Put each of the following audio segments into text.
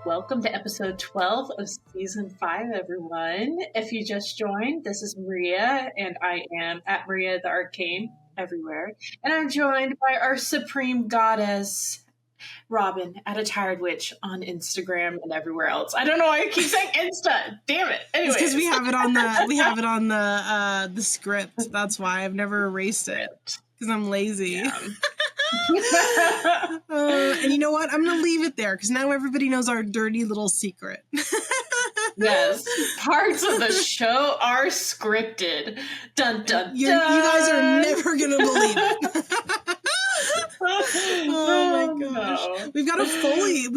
Welcome to episode 12 of season 5, everyone. If you just joined, this is Maria, and I am at Maria the Arcane everywhere. And I'm joined by our supreme goddess, Robyn at a Tired Witch on Instagram and everywhere else. I don't know why I keep saying Insta. Damn it. Anyway, because we have it on the script. That's why I've never erased it because I'm lazy. Yeah. And you know what? I'm gonna leave it there because now everybody knows our dirty little secret. Yes, parts of the show are scripted. Dun dun dun. You guys are never gonna believe it. Oh my gosh. No. We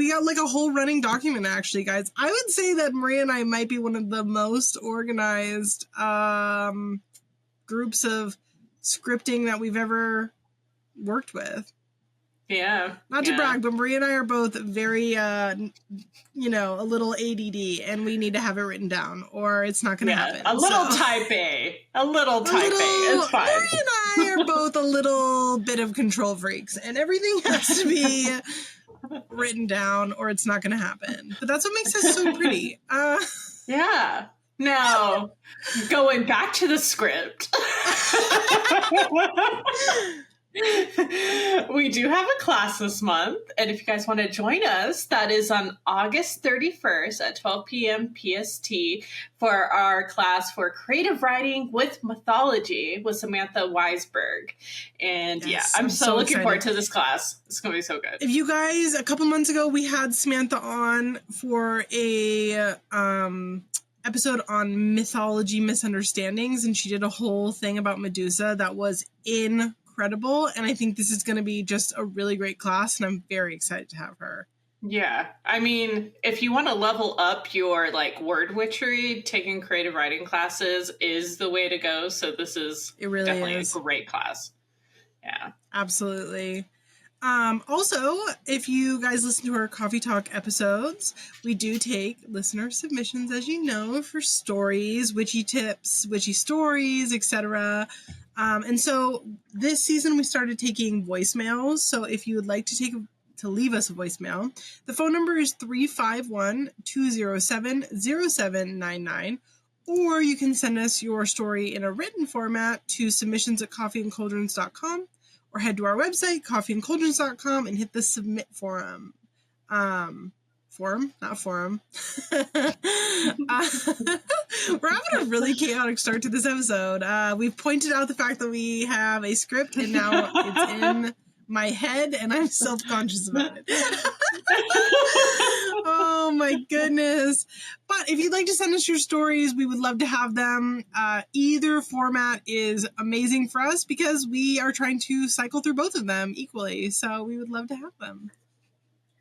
got like a whole running document actually, guys. I would say that Maria and I might be one of the most organized groups of scripting that we've ever worked with. Yeah. Not to brag, but Maria and I are both very, a little ADD, and we need to have it written down, or it's not going to happen. A little type A. It's fine. Maria and I are both a little bit of control freaks, and everything has to be written down, or it's not going to happen. But that's what makes us so pretty. Yeah. Now, going back to the script. We do have a class this month, and if you guys want to join us, that is on August 31st at 12 p.m. PST for our class for creative writing with mythology with Samantha Weisberg. And yes, I'm so looking excited. Forward to this class. It's going to be so good. If you guys, a couple months ago, we had Samantha on for a episode on mythology misunderstandings, and she did a whole thing about Medusa that was incredible, and I think this is going to be just a really great class, and I'm very excited to have her. Yeah, I mean, if you want to level up your word witchery, taking creative writing classes is the way to go. So this is definitely a great class. Yeah, absolutely. Also, if you guys listen to our Coffee Talk episodes, we do take listener submissions, as you know, for stories, witchy tips, witchy stories, etc. And so this season we started taking voicemails. So if you would like to leave us a voicemail, the phone number is 351-207-0799, or you can send us your story in a written format to submissions@coffeeandcauldrons.com, or head to our website, coffeeandcauldrons.com, and hit the submit forum. Forum, not forum. We're having a really chaotic start to this episode. We've pointed out the fact that we have a script, and now it's in my head, and I'm self-conscious about it. Oh my goodness. But if you'd like to send us your stories, we would love to have them. Either format is amazing for us because we are trying to cycle through both of them equally. So we would love to have them.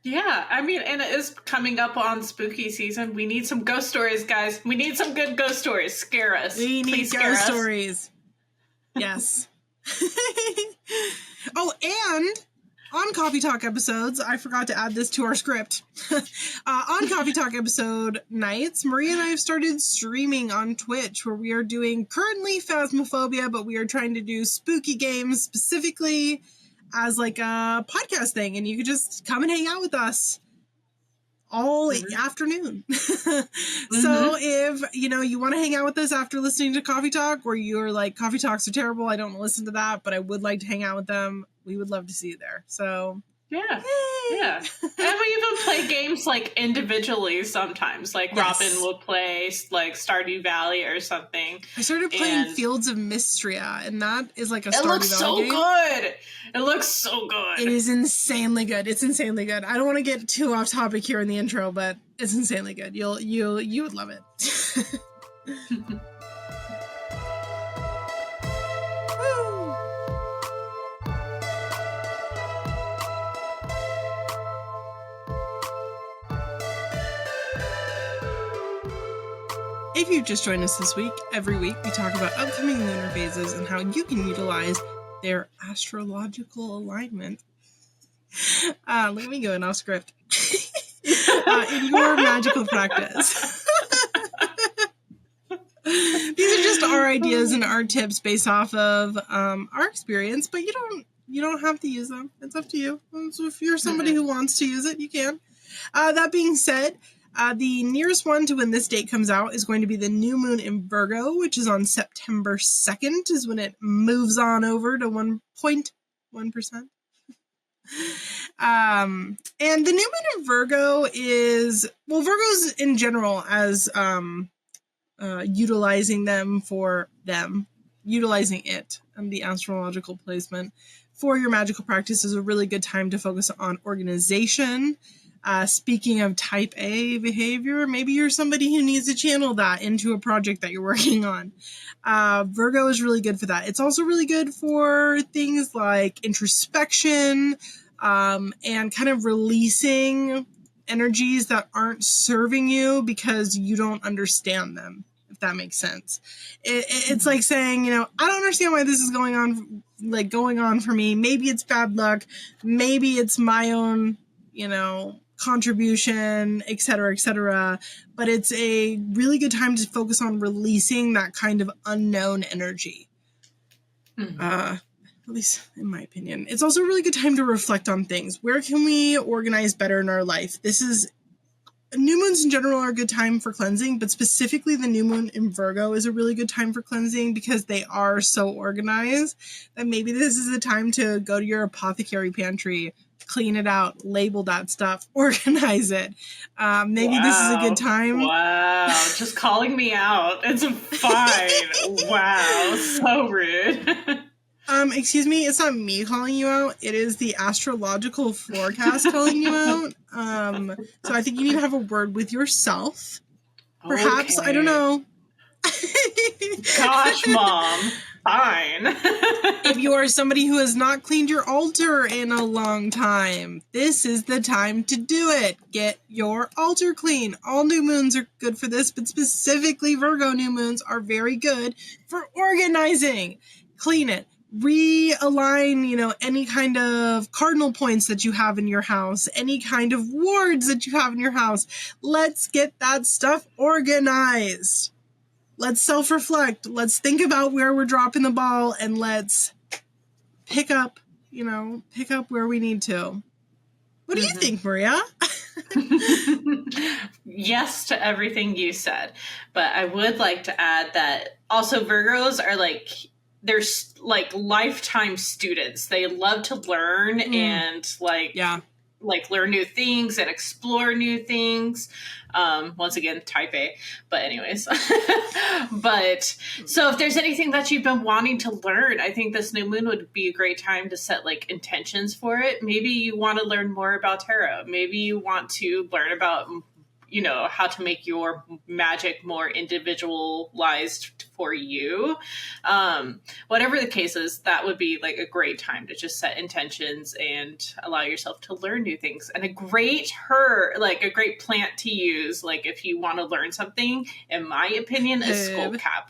Yeah, I mean, and it is coming up on spooky season. We need some ghost stories, guys. We need some good ghost stories. Scare us. We need Please ghost stories. Yes. Oh, and on Coffee Talk episodes, I forgot to add this to our script. On Coffee Talk episode nights, Maria and I have started streaming on Twitch, where we are doing currently Phasmophobia, but we are trying to do spooky games specifically as like a podcast thing, and you could just come and hang out with us all afternoon. So if you want to hang out with us after listening to Coffee Talk, or you're like, Coffee Talks are terrible, I don't want to listen to that, but I would like to hang out with them, we would love to see you there. So yeah. And we even play games individually sometimes. Yes. Robyn will play Stardew Valley or something. I started playing Fields of Mystria, and that is like a Stardew Valley game. It looks so good. It looks so good. It is insanely good. It's insanely good. I don't want to get too off topic here in the intro, but it's insanely good. You would love it. If you've just joined us this week, every week we talk about upcoming lunar phases and how you can utilize their astrological alignment. Look at me going off script. In your magical practice. These are just our ideas and our tips based off of our experience, but you don't have to use them. It's up to you. So if you're somebody who wants to use it, you can. That being said, the nearest one to when this date comes out is going to be the new moon in Virgo, which is on September 2nd, is when it moves on over to 1.1%. And the new moon in Virgo is, well, Virgos in general as utilizing it and the astrological placement for your magical practice is a really good time to focus on organization. Speaking of type A behavior, maybe you're somebody who needs to channel that into a project that you're working on. Virgo is really good for that. It's also really good for things like introspection and kind of releasing energies that aren't serving you because you don't understand them, if that makes sense. It's like saying, I don't understand why this is going on for me. Maybe it's bad luck. Maybe it's my own, contribution, etc., but it's a really good time to focus on releasing that kind of unknown energy. At least in my opinion. It's also a really good time to reflect on things. Where can we organize better in our life? New moons in general are a good time for cleansing, but specifically the new moon in Virgo is a really good time for cleansing because they are so organized that maybe this is the time to go to your apothecary pantry, clean it out, label that stuff, organize it. Maybe this is a good time. Wow, just calling me out. It's fine. Wow, so rude. Excuse me, it's not me calling you out. It is the astrological forecast calling you out. So I think you need to have a word with yourself. Perhaps, okay. I don't know. Gosh, Mom. Fine. If you are somebody who has not cleaned your altar in a long time, this is the time to do it. Get your altar clean. All new moons are good for this, but specifically Virgo new moons are very good for organizing. Clean it. Realign, any kind of cardinal points that you have in your house, any kind of wards that you have in your house. Let's get that stuff organized. Let's self-reflect. Let's think about where we're dropping the ball and let's pick up where we need to. What do you think, Maria? Yes to everything you said, but I would like to add that also Virgos are they're lifetime students. They love to learn and learn new things and explore new things. Once again, type A, but anyways, but so if there's anything that you've been wanting to learn, I think this new moon would be a great time to set intentions for it. Maybe you want to learn more about tarot. Maybe you want to learn about how to make your magic more individualized for you. Whatever the case is, that would be a great time to just set intentions and allow yourself to learn new things. And a great plant to use, if you want to learn something, in my opinion, is skullcap.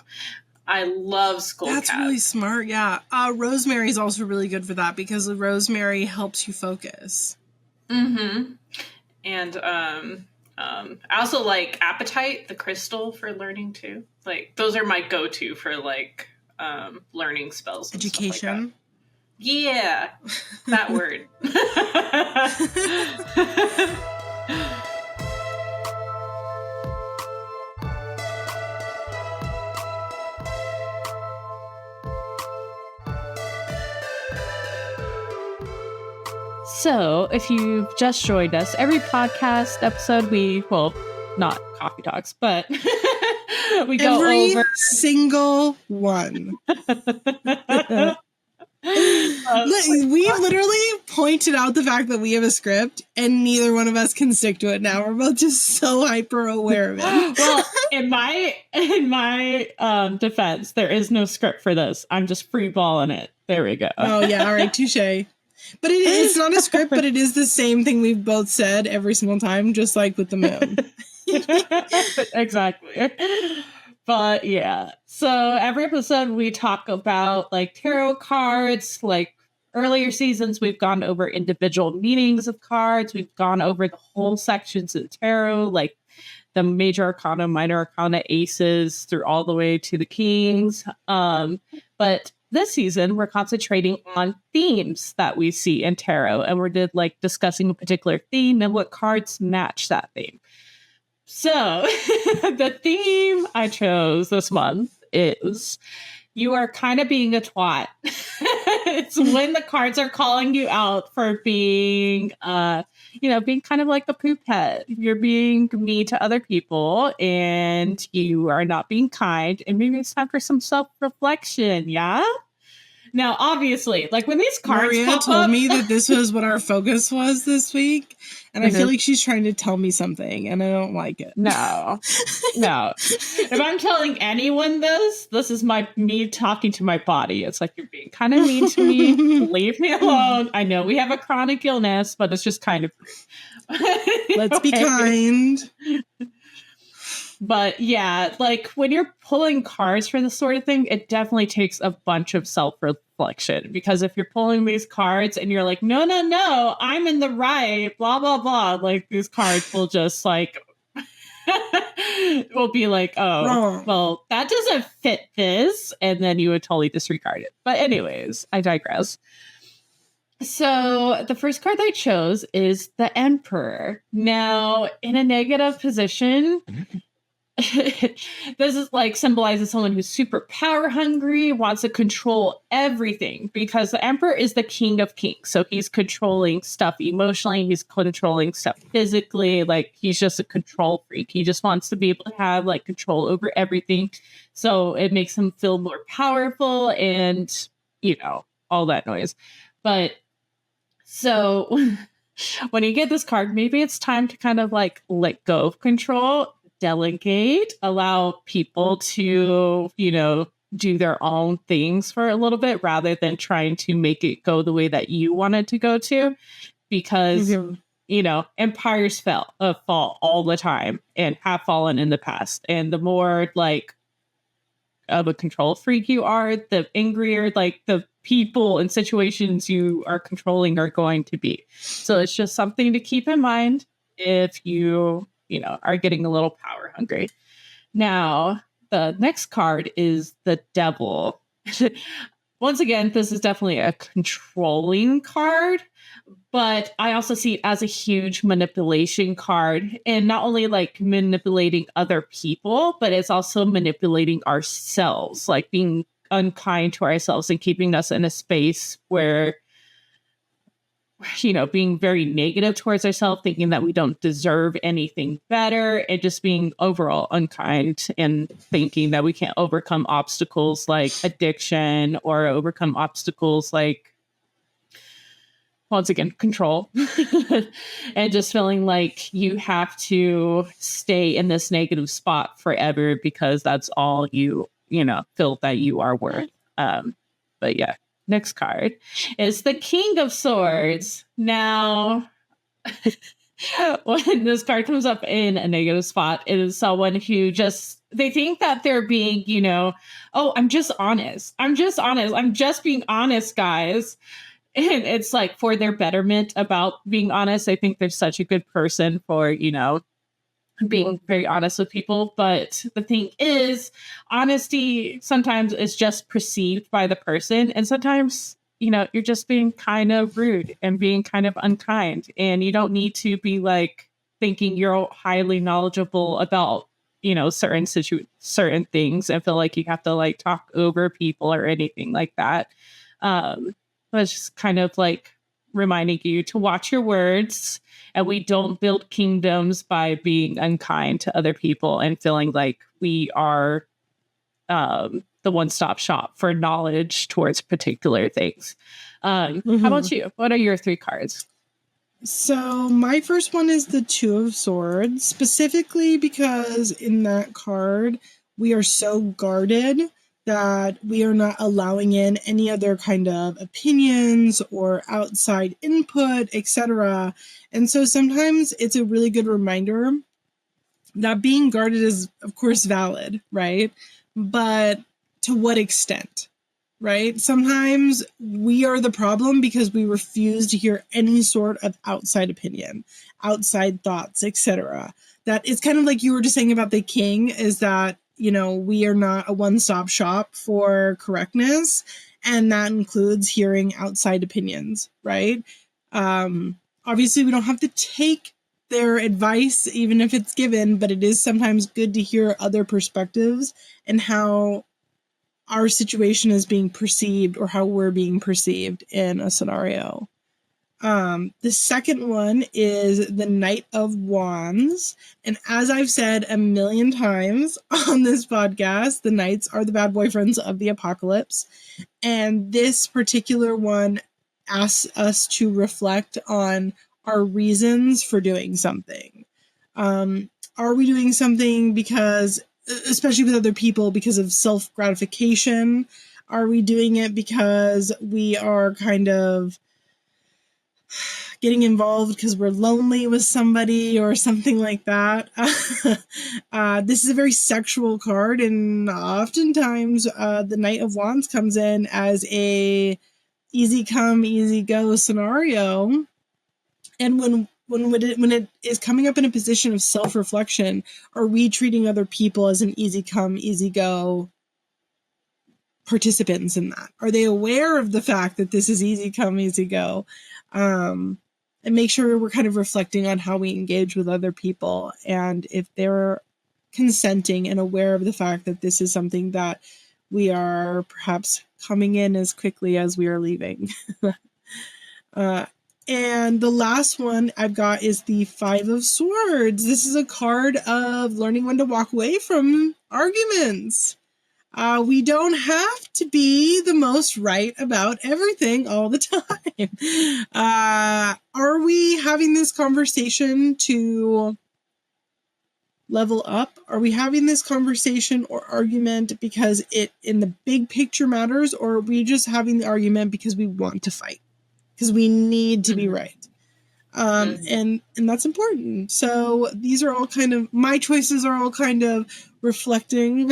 I love skullcap. That's really smart. Yeah. Rosemary is also really good for that because the rosemary helps you focus. Mm-hmm. And, I also like Appetite, the crystal, for learning too. Those are my go-to for learning spells. And education. Yeah, that word. So, if you've just joined us, every podcast episode not coffee talks, but we go every over single one. We've literally pointed out the fact that we have a script and neither one of us can stick to it now. We're both just so hyper aware of it. Well, in my defense, there is no script for this. I'm just free balling it. There we go. Oh yeah, all right, touche. But it's not a script, but it is the same thing we've both said every single time, just like with the moon. Exactly. But yeah, so every episode we talk about tarot cards. Earlier seasons, we've gone over individual meanings of cards. We've gone over the whole sections of tarot, the major arcana, minor arcana, aces, through all the way to the kings. But this season, we're concentrating on themes that we see in tarot, and we're like discussing a particular theme and what cards match that theme. So the theme I chose this month is you are kind of being a twat. It's when the cards are calling you out for being, being kind of like a poop head. You're being mean to other people and you are not being kind. And maybe it's time for some self-reflection. Yeah. Now, obviously, like when these cards Maria told me that this was what our focus was this week, and I feel like she's trying to tell me something, and I don't like it. No. If I'm telling anyone this is me talking to my body. It's like, you're being kind of mean to me. Leave me alone. I know we have a chronic illness, but it's just kind of Let's be kind. But yeah, like when you're pulling cards for this sort of thing, it definitely takes a bunch of self-reflection, because if you're pulling these cards and you're like, no, I'm in the right, blah, blah, blah, like these cards will just like, will be like, oh, Wrong. Well, that doesn't fit this. And then you would totally disregard it. But anyways, I digress. So the first card I chose is the Emperor. Now, in a negative position, this is like symbolizes someone who's super power hungry, wants to control everything, because the Emperor is the king of kings. So he's controlling stuff emotionally, he's controlling stuff physically, like he's just a control freak. He just wants to be able to have like control over everything. So it makes him feel more powerful and, all that noise. But so when you get this card, maybe it's time to kind of like let go of control, delegate, allow people to, do their own things for a little bit rather than trying to make it go the way that you want it to go to. Because, empires fall all the time and have fallen in the past. And the more like of a control freak you are, the angrier like the people and situations you are controlling are going to be. So it's just something to keep in mind if you are getting a little power hungry. Now, the next card is the Devil. Once again, this is definitely a controlling card, but I also see it as a huge manipulation card, and not only like manipulating other people, but it's also manipulating ourselves, like being unkind to ourselves and keeping us in a space where, being very negative towards ourselves, thinking that we don't deserve anything better, and just being overall unkind and thinking that we can't overcome obstacles like addiction or overcome obstacles like, once again, control. And just feeling like you have to stay in this negative spot forever because that's all you feel that you are worth. But yeah. Next card is the King of Swords. Now, when this card comes up in a negative spot, it is someone who they think that they're being, oh, I'm just honest. I'm just being honest, guys. And it's like for their betterment about being honest. I think they're such a good person for, being very honest with people. But the thing is, honesty sometimes is just perceived by the person. And sometimes, you're just being kind of rude and being kind of unkind. And you don't need to be like thinking you're highly knowledgeable about, certain things and feel like you have to like talk over people or anything like that. But it's just kind of like reminding you to watch your words. And we don't build kingdoms by being unkind to other people and feeling like we are the one-stop shop for knowledge towards particular things. How about you? What are your 3 cards? So my first one is the Two of Swords, specifically because in that card, we are so guarded that we are not allowing in any other kind of opinions or outside input, etc. And so sometimes it's a really good reminder that being guarded is, of course, valid, right? But to what extent, right? Sometimes we are the problem because we refuse to hear any sort of outside opinion, outside thoughts, etc. That is kind of like you were just saying about the king, is that we are not a one-stop shop for correctness. And that includes hearing outside opinions, right? Obviously, we don't have to take their advice, even if it's given, but it is sometimes good to hear other perspectives and how our situation is being perceived or how we're being perceived in a scenario. The second one is the Knight of Wands. And as I've said a million times on this podcast, the Knights are the bad boyfriends of the apocalypse. And this particular one asks us to reflect on our reasons for doing something. Are we doing something because, especially with other people, because of self-gratification? Are we doing it because we are kind of getting involved because we're lonely with somebody or something like that? This is a very sexual card, and oftentimes the Knight of Wands comes in as a easy come, easy go scenario. And when it is coming up in a position of self-reflection, are we treating other people as an easy come, easy go participants in that? Are they aware of the fact that this is easy come, easy go? And make sure we're kind of reflecting on how we engage with other people, and if they're consenting and aware of the fact that this is something that we are perhaps coming in as quickly as we are leaving. And the last one I've got is the Five of Swords. This is a card of learning when to walk away from arguments. We don't have to be the most right about everything all the time. Are we having this conversation to level up? Are we having this conversation or argument because it in the big picture matters, or are we just having the argument because we want to fight? Because we need to be right. And that's important. So these are all kind of, my choices are all kind of reflecting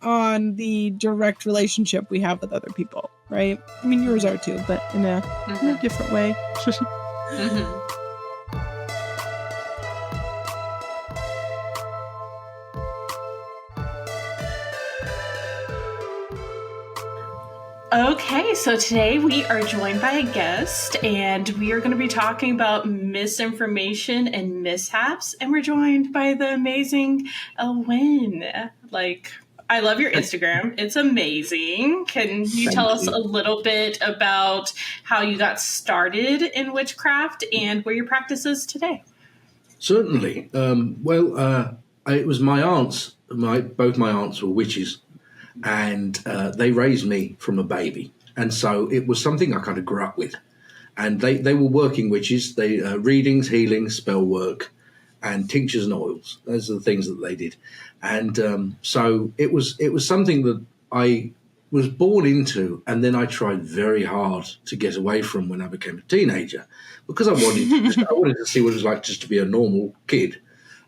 on the direct relationship we have with other people, right? I mean, yours are too, but in a different way. Okay, so today we are joined by a guest, and we are going to be talking about misinformation and mishaps, and we're joined by the amazing Elwynn. I love your Instagram. It's amazing. Can you tell us a little bit about how you got started in witchcraft and where your practice is today? Certainly. It was my aunts. Both my aunts were witches. And they raised me from a baby. And so it was something I kind of grew up with. And they were working witches. They readings, healings, spell work, and tinctures and oils. Those are the things that they did. And so it was something that I was born into, and then I tried very hard to get away from when I became a teenager, because I wanted to see what it was like just to be a normal kid.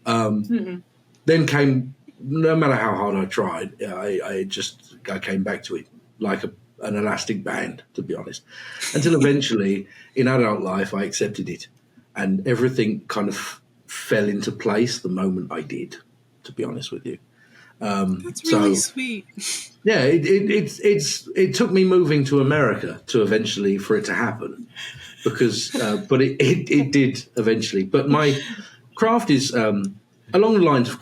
Then came, no matter how hard I tried, I came back to it like an elastic band, to be honest, until eventually in adult life I accepted it, and everything kind of fell into place the moment I did, to be honest with you. That's really sweet. Yeah, it took me moving to America to eventually for it to happen, because but it did eventually. But my craft is along the lines of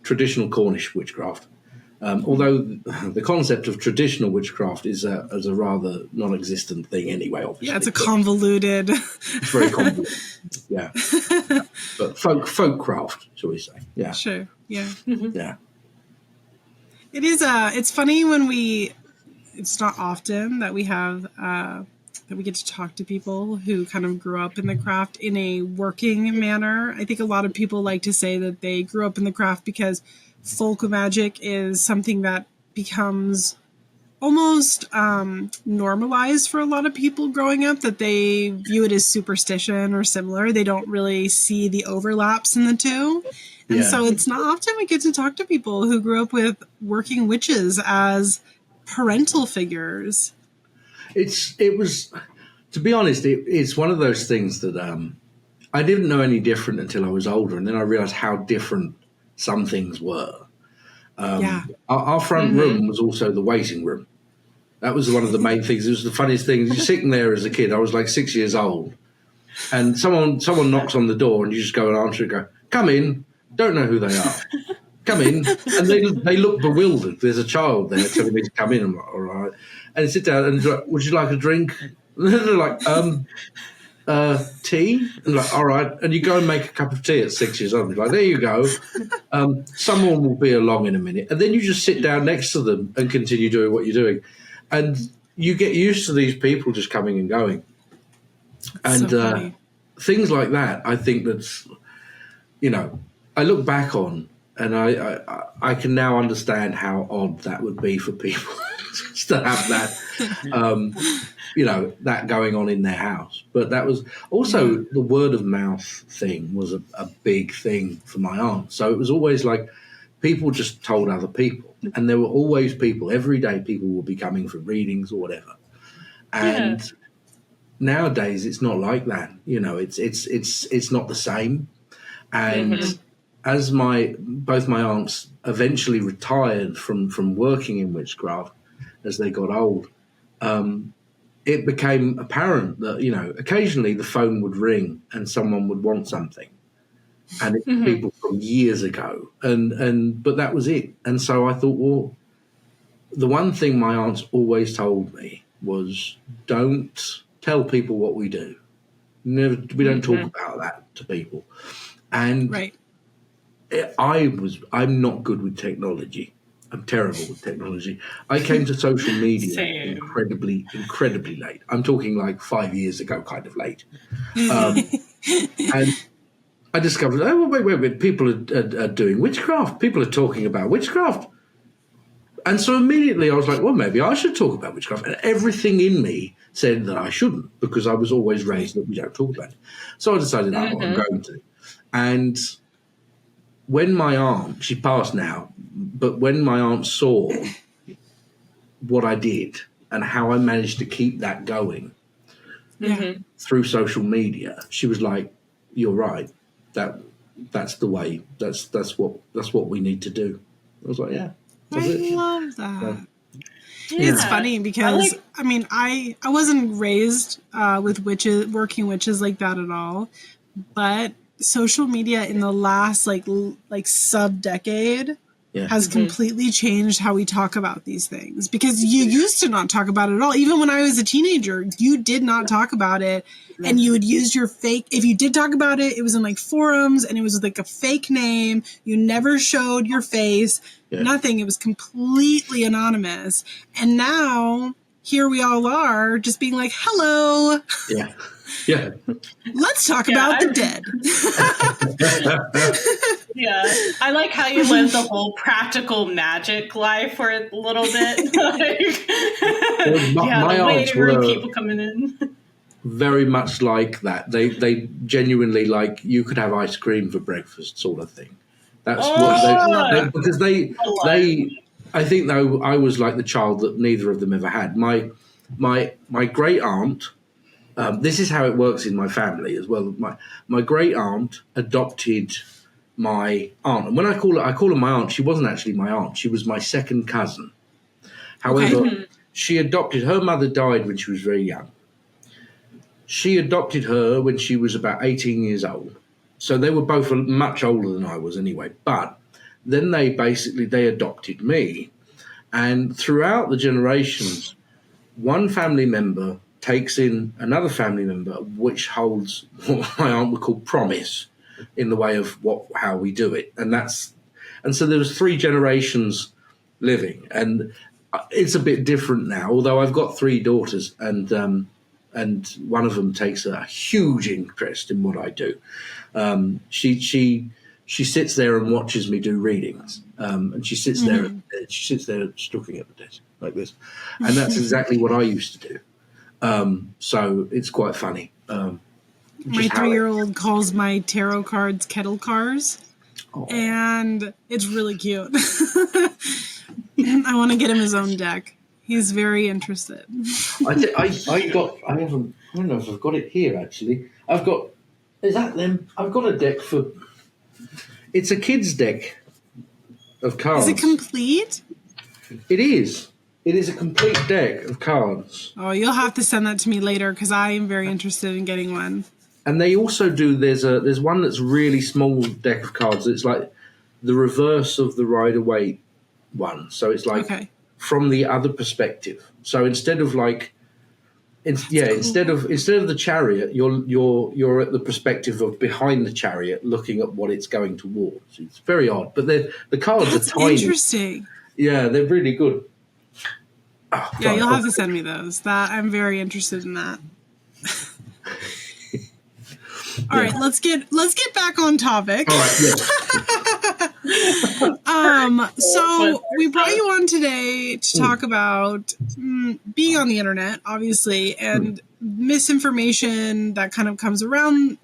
traditional Cornish witchcraft. Although the concept of traditional witchcraft is a rather non-existent thing anyway, obviously. Yeah, it's a convoluted. It's very convoluted. Yeah. But folk craft, shall we say? Yeah. Sure. Yeah. Yeah. It is. It's funny when it's not often that we have that we get to talk to people who kind of grew up in the craft in a working manner. I think a lot of people like to say that they grew up in the craft because folk magic is something that becomes almost normalized for a lot of people growing up, that they view it as superstition or similar. They don't really see the overlaps in the two. And so it's not often we get to talk to people who grew up with working witches as parental figures. It was, to be honest, it's one of those things that I didn't know any different until I was older, and then I realised how different some things were. Our front room was also the waiting room. That was one of the main things. It was the funniest thing. You're sitting there as a kid. I was like 6 years old, and someone knocks on the door, and you just go and answer it. Go, come in. Don't know who they are. Come in, and they look bewildered. There's a child there telling me to come in. I'm like, all right, and sit down and like, would you like a drink? And they're like, tea? And like, all right. And you go and make a cup of tea at 6 years old. You're like, there you go. Someone will be along in a minute. And then you just sit down next to them and continue doing what you're doing. And you get used to these people just coming and going. And So things like that, I think that's, I look back on and I can now understand how odd that would be for people to have that, that going on in their house. But that was also the word of mouth thing was a big thing for my aunt. So it was always like people just told other people. And there were always people, every day people would be coming for readings or whatever. And nowadays it's not like that. It's not the same. And as both my aunts eventually retired from working in witchcraft as they got old, it became apparent that, occasionally the phone would ring and someone would want something. And it's people from years ago. But that was it. And so I thought, well, the one thing my aunts always told me was don't tell people what we do. We don't talk about that to people. And I'm not good with technology. I'm terrible with technology. I came to social media incredibly, incredibly late. I'm talking like 5 years ago, kind of late. And I discovered, wait, people are doing witchcraft. People are talking about witchcraft. And so immediately I was like, well, maybe I should talk about witchcraft. And everything in me said that I shouldn't because I was always raised that we don't talk about it. So I decided, I'm going to. And when my aunt, she passed now, but when my aunt saw what I did and how I managed to keep that going through social media, she was like, you're right. That's the way. That's what we need to do. I was like, yeah. I love that. It's funny because I wasn't raised with working witches like that at all, but social media in the last like sub-decade has completely changed how we talk about these things, because you used to not talk about it at all. Even when I was a teenager, you did not talk about it, and you would use your fake, if you did talk about it, it was in like forums and it was like a fake name. You never showed your face, nothing. It was completely anonymous. And now here we all are just being like, hello. Yeah. Let's talk about the dead. I like how you live the whole practical magic life for a little bit. My the aunts waiting room, were people coming in. very much like that. They genuinely like you could have ice cream for breakfast, sort of thing. That's what because they I think though I was like the child that neither of them ever had. My great aunt. This is how it works in my family as well. My great aunt adopted my aunt, and when I call her my aunt, she wasn't actually my aunt. She was my second cousin. However, she adopted. Her mother died when she was very young. She adopted her when she was about 18 years old. So they were both much older than I was anyway. But then they adopted me, and throughout the generations, one family member takes in another family member, which holds what my aunt would call promise in the way of how we do it. And so there was 3 generations living, and it's a bit different now, although I've got 3 daughters and one of them takes a huge interest in what I do. She sits there and watches me do readings. And she sits there, just looking at the desk like this. And that's exactly what I used to do. So it's quite funny. My 3-year-old calls my tarot cards kettle cars, and it's really cute. I want to get him his own deck. He's very interested. I don't know if I've got it here actually. Is that them? I've got a deck it's a kid's deck of cards. Is it complete? It is. It is a complete deck of cards. Oh, you'll have to send that to me later because I am very interested in getting one. And they also do. There's one that's really small deck of cards. It's like the reverse of the Rider-Waite one. So it's like from the other perspective. So instead of like, instead of the chariot, you're at the perspective of behind the chariot, looking at what it's going towards. It's very odd, but the cards are tiny. Interesting. Yeah, they're really good. Oh, yeah, you'll have to send me those. That I'm very interested in that. All right, let's get back on topic. All right, so we brought you on today to talk about being on the internet, obviously, and misinformation that kind of comes around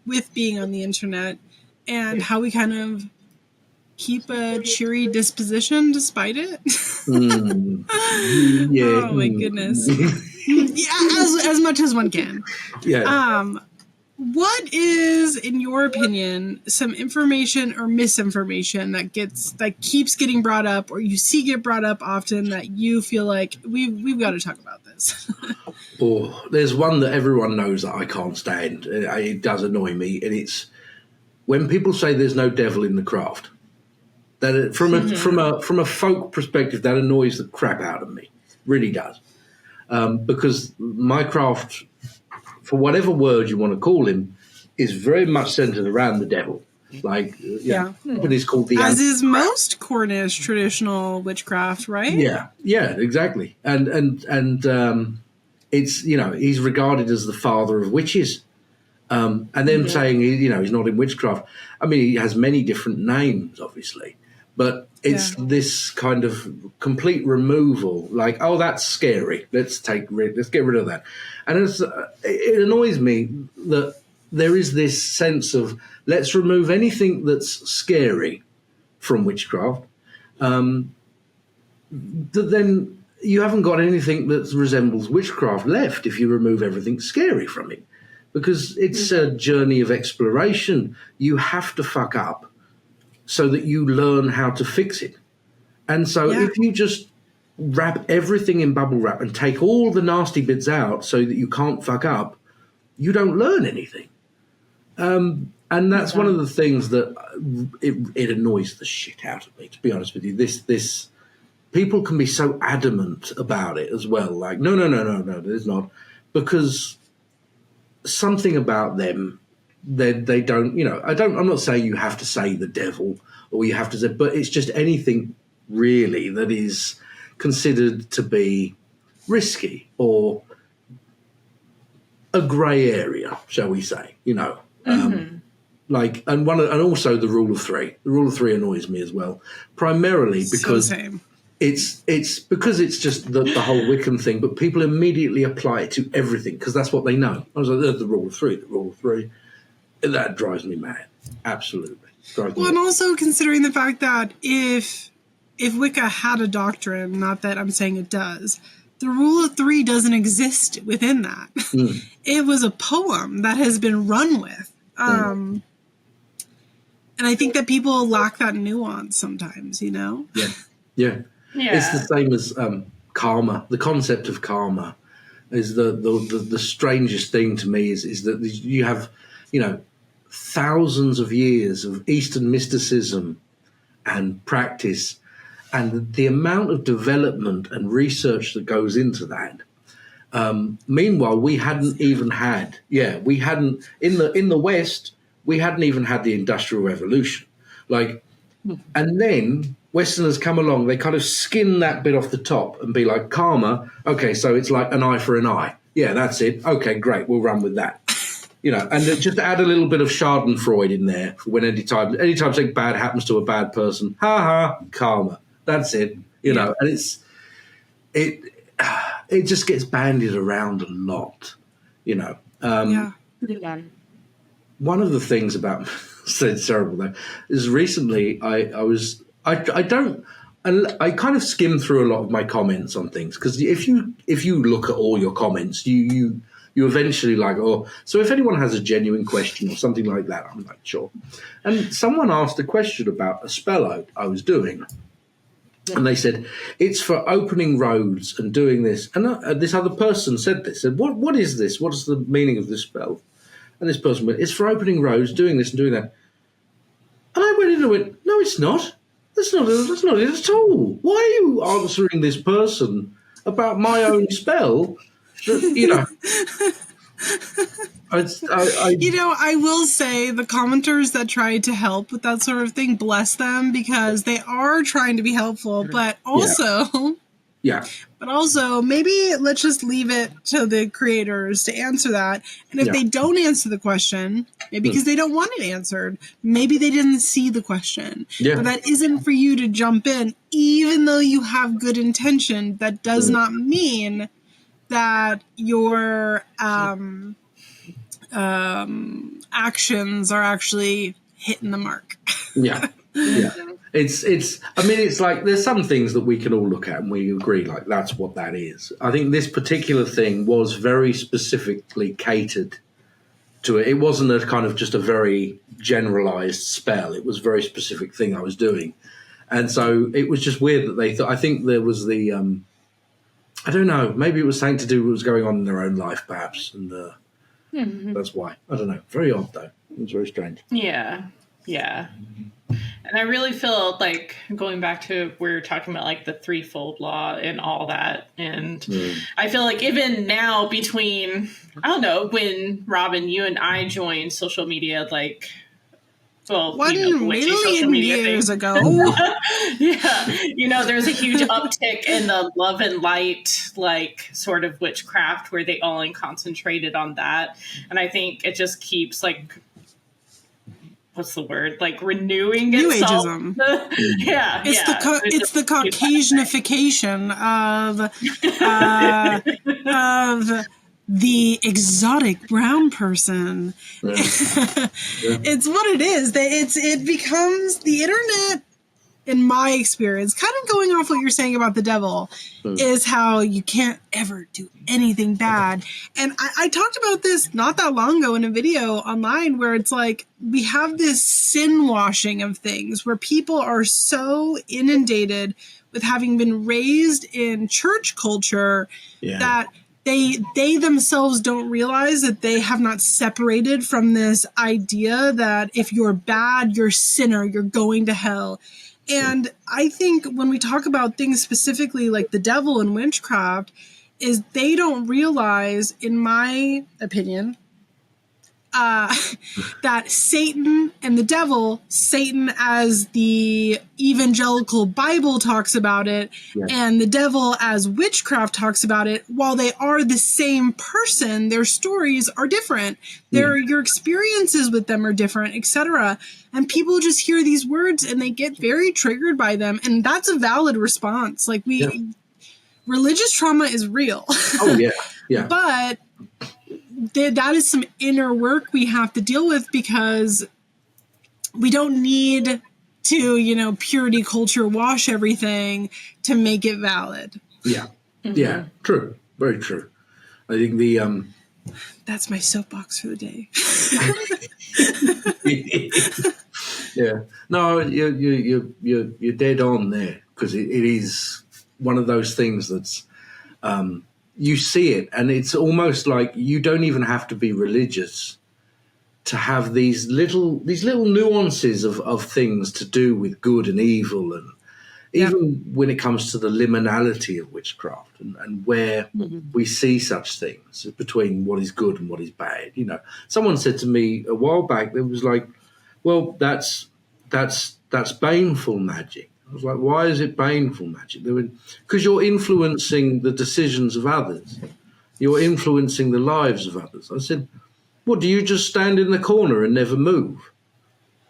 with being on the internet, and how we kind of keep a cheery disposition despite it. Yeah. Oh my goodness. Yeah, as much as one can. Yeah. What is, in your opinion, some information or misinformation that keeps getting brought up, or you see get brought up often, that you feel like we've got to talk about this? There's one that everyone knows that I can't stand. It does annoy me, and it's when people say there's no devil in the craft. That from a folk perspective, that annoys the crap out of me. Really does, because my craft, for whatever word you want to call him, is very much centered around the devil. Like, companies called the as is most Cornish traditional witchcraft, right? Yeah, exactly. And it's, he's regarded as the father of witches. And then saying, he's not in witchcraft. I mean, he has many different names, obviously. But it's this kind of complete removal, like, oh, that's scary. Let's get rid of that. And it annoys me that there is this sense of let's remove anything that's scary from witchcraft. That then you haven't got anything that resembles witchcraft left if you remove everything scary from it, because it's a journey of exploration. You have to fuck up so that you learn how to fix it. And so if you just wrap everything in bubble wrap and take all the nasty bits out so that you can't fuck up, you don't learn anything. And that's one of the things that it annoys the shit out of me, to be honest with you. This people can be so adamant about it as well. Like, no, there's not. Because something about them, they don't, I'm not saying you have to say the devil or you have to say, but it's just anything really that is considered to be risky or a grey area, shall we say, like, and also the rule of three. The rule of three annoys me as well, primarily because it's because it's just the whole Wiccan thing, but people immediately apply it to everything because that's what they know. I was like, the rule of three. That drives me mad. Absolutely. And also considering the fact that if Wicca had a doctrine, not that I'm saying it does, the rule of three doesn't exist within that. It was a poem that has been run with. And I think that people lack that nuance sometimes, Yeah. It's the same as karma. The concept of karma is the strangest thing to me is that you have, thousands of years of Eastern mysticism and practice, and the amount of development and research that goes into that. Meanwhile, we hadn't even had, in the West, we hadn't even had the Industrial Revolution. And then Westerners come along, they kind of skin that bit off the top and be like, karma, okay, so it's like an eye for an eye. Yeah, that's it. Okay, great, we'll run with that. And just add a little bit of Schadenfreude in there for when anytime something bad happens to a bad person, karma. That's it. And it just gets bandied around a lot. One of the things about it's terrible though is recently I kind of skim through a lot of my comments on things, because if you look at all your comments, you eventually so if anyone has a genuine question or something like that, I'm like, sure. And someone asked a question about a spell I was doing, And they said, it's for opening roads and doing this. And this other person said this. Said, what is this? What is the meaning of this spell? And this person went, it's for opening roads, doing this and doing that. And I went in and went, no, it's not. That's not it at all. Why are you answering this person about my own spell? You know. I will say the commenters that tried to help with that sort of thing, bless them, because they are trying to be helpful, but also, but also maybe let's just leave it to the creators to answer that. And if they don't answer the question, maybe because they don't want it answered, maybe they didn't see the question. But that isn't for you to jump in, even though you have good intention. That does not mean that your actions are actually hitting the mark. It's like there's some things that we can all look at and we agree like that's what that is. I think this particular thing was very specifically catered to it. It wasn't a kind of just a very generalized spell. It was a very specific thing I was doing. And so it was just weird that they thought, I think there was the, I don't know, maybe it was something to do with what was going on in their own life perhaps. And that's why. I don't know. Very odd though. It was very strange. Yeah. And I really feel like going back to we were talking about like the threefold law and all that. And I feel like even now between, I don't know, when Robyn, you and I joined social media, like, well, 1 million years ago. There's a huge uptick in the love and light, like sort of witchcraft where they all concentrated on that. And I think it just keeps like, what's the word? Like renewing New itself. Ageism. It's the Caucasianification of the exotic brown person. It's what it is. It becomes the internet. In my experience, kind of going off what you're saying about the devil, is how you can't ever do anything bad. And I talked about this not that long ago in a video online where it's like we have this sin washing of things where people are so inundated with having been raised in church culture that they themselves don't realize that they have not separated from this idea that if you're bad, you're a sinner, you're going to hell. And I think when we talk about things specifically like the devil and witchcraft, is they don't realize, in my opinion, that Satan and the devil, Satan as the evangelical Bible talks about it, and the devil as witchcraft talks about it, while they are the same person, their stories are different. Your experiences with them are different, etc. And people just hear these words and they get very triggered by them. And that's a valid response. Like religious trauma is real. Oh, yeah. But that is some inner work we have to deal with because we don't need to, purity culture wash everything to make it valid. Yeah. Yeah. True. Very true. I think that's my soapbox for the day. Yeah. No, you're dead on there because it is one of those things that's, you see it, and it's almost like you don't even have to be religious to have these little nuances of things to do with good and evil, and even when it comes to the liminality of witchcraft and where we see such things between what is good and what is bad. Someone said to me a while back, it was like, well, that's baneful magic. I was like, why is it baneful magic? Because you're influencing the decisions of others. You're influencing the lives of others. I said, what, do you just stand in the corner and never move?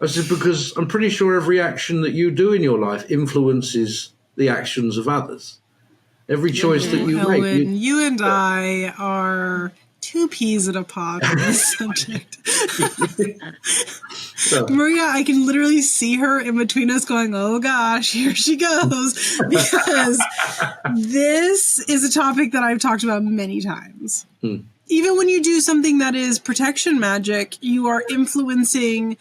I said, because I'm pretty sure every action that you do in your life influences the actions of others. Every choice that you Elwynn, make. You and I are two peas in a pod on this subject. Maria, I can literally see her in between us going, oh gosh, here she goes. Because this is a topic that I've talked about many times. Even when you do something that is protection magic, you are influencing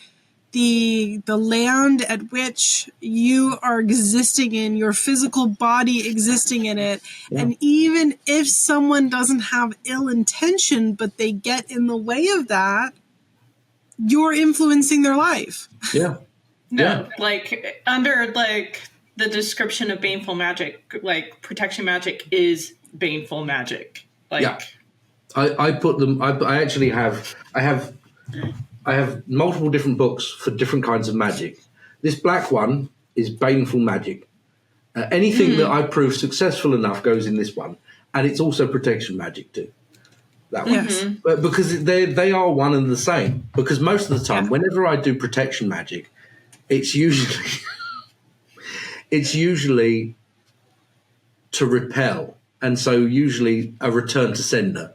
the land at which you are existing in, your physical body existing in it. Yeah. And even if someone doesn't have ill intention, but they get in the way of that, you're influencing their life. Yeah. No, like under like the description of baneful magic, like protection magic is baneful magic. Like, yeah. I put them. I actually have. I have multiple different books for different kinds of magic. This black one is baneful magic. Anything that I prove successful enough goes in this one, and it's also protection magic too. That one, yes. But because they are one and the same. Because most of the time, whenever I do protection magic, it's usually to repel, and so usually a return to sender.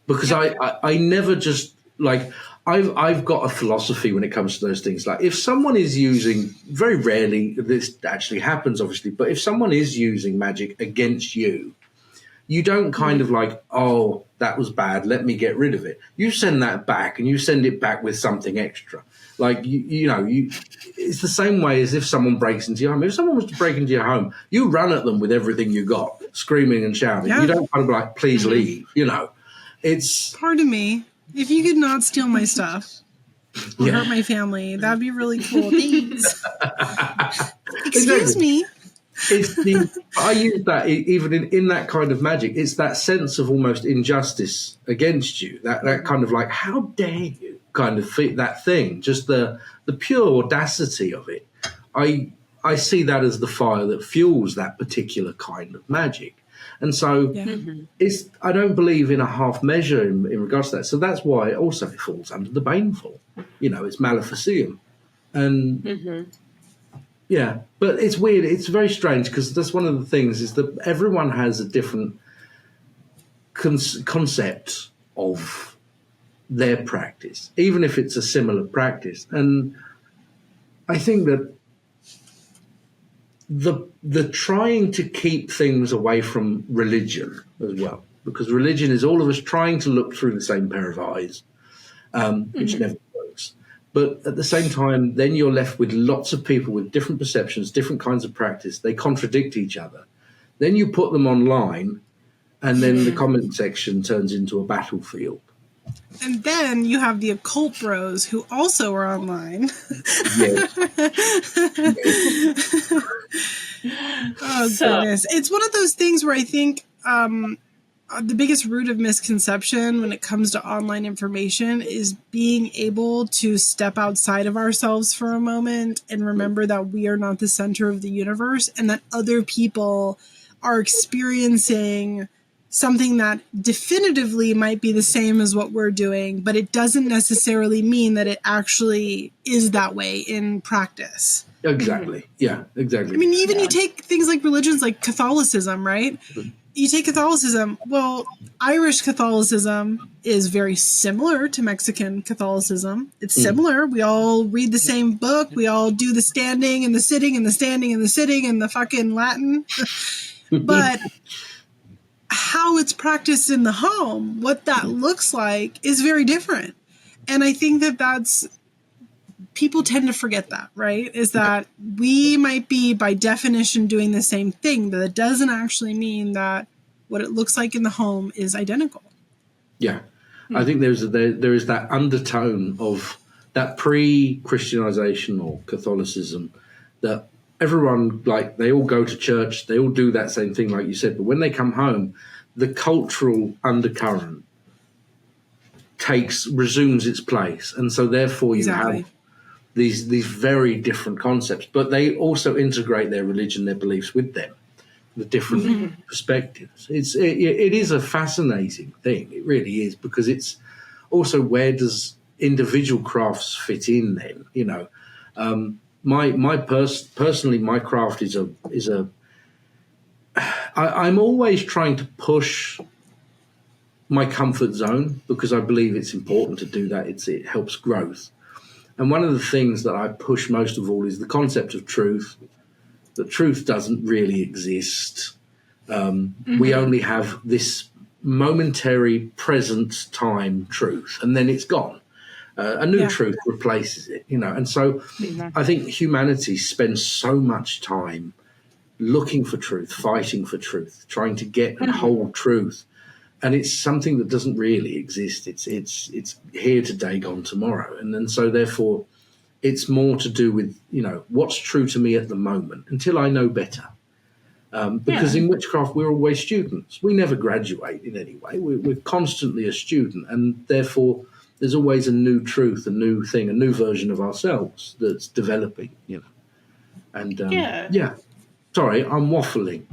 Because I never just like. I've got a philosophy when it comes to those things. Like if someone is using, very rarely this actually happens, obviously, but if someone is using magic against you, you don't kind of like, oh, that was bad, let me get rid of it. You send that back, and you send it back with something extra. Like, it's the same way as if someone breaks into your home. If someone was to break into your home, you run at them with everything you got, screaming and shouting. Yeah. You don't kind of like, please leave, It's... Pardon me. If you could not steal my stuff or hurt my family, that'd be really cool. Thanks. Excuse me. I use that even in that kind of magic. It's that sense of almost injustice against you. That kind of like, how dare you kind of that thing. Just the pure audacity of it. I see that as the fire that fuels that particular kind of magic. And so I don't believe in a half measure in regards to that. So that's why also it falls under the baneful. It's maleficium. And but it's weird. It's very strange because that's one of the things is that everyone has a different concept of their practice, even if it's a similar practice. And I think that the trying to keep things away from religion as well, because religion is all of us trying to look through the same pair of eyes, which never works. But at the same time, then you're left with lots of people with different perceptions, different kinds of practice. They contradict each other. Then you put them online, and then the comment section turns into a battlefield. And then you have the occult bros who also are online. Yes. Goodness. It's one of those things where I think the biggest root of misconception when it comes to online information is being able to step outside of ourselves for a moment and remember that we are not the center of the universe and that other people are experiencing something that definitively might be the same as what we're doing, but it doesn't necessarily mean that it actually is that way in practice. Exactly. Yeah, exactly. I mean, even you take things like religions like Catholicism, right? You take Catholicism, well, Irish Catholicism is very similar to Mexican Catholicism. It's similar. We all read the same book. We all do the standing and the sitting and the standing and the sitting and the fucking Latin. But how it's practiced in the home, what that looks like is very different. And I think that's people tend to forget that, right? Is that we might be by definition doing the same thing, but it doesn't actually mean that what it looks like in the home is identical. Yeah. I think there is that undertone of that pre-Christianization or Catholicism that everyone, like, they all go to church, they all do that same thing, like you said, but when they come home, the cultural undercurrent resumes its place. And so therefore you have these very different concepts, but they also integrate their religion, their beliefs with them, the different perspectives. It is a fascinating thing. It really is, because it's also, where does individual crafts fit in then? Personally, my craft is I'm always trying to push my comfort zone, because I believe it's important to do that. It helps growth. And one of the things that I push most of all is the concept of truth, that truth doesn't really exist. We only have this momentary present time truth, and then it's gone. A new truth replaces it, And so I think humanity spends so much time looking for truth, fighting for truth, trying to get and hold truth. And it's something that doesn't really exist. It's here today, gone tomorrow. And so therefore it's more to do with, what's true to me at the moment until I know better. Because in witchcraft, we're always students. We never graduate in any way. We're constantly a student. And therefore there's always a new truth, a new thing, a new version of ourselves that's developing, And sorry, I'm waffling.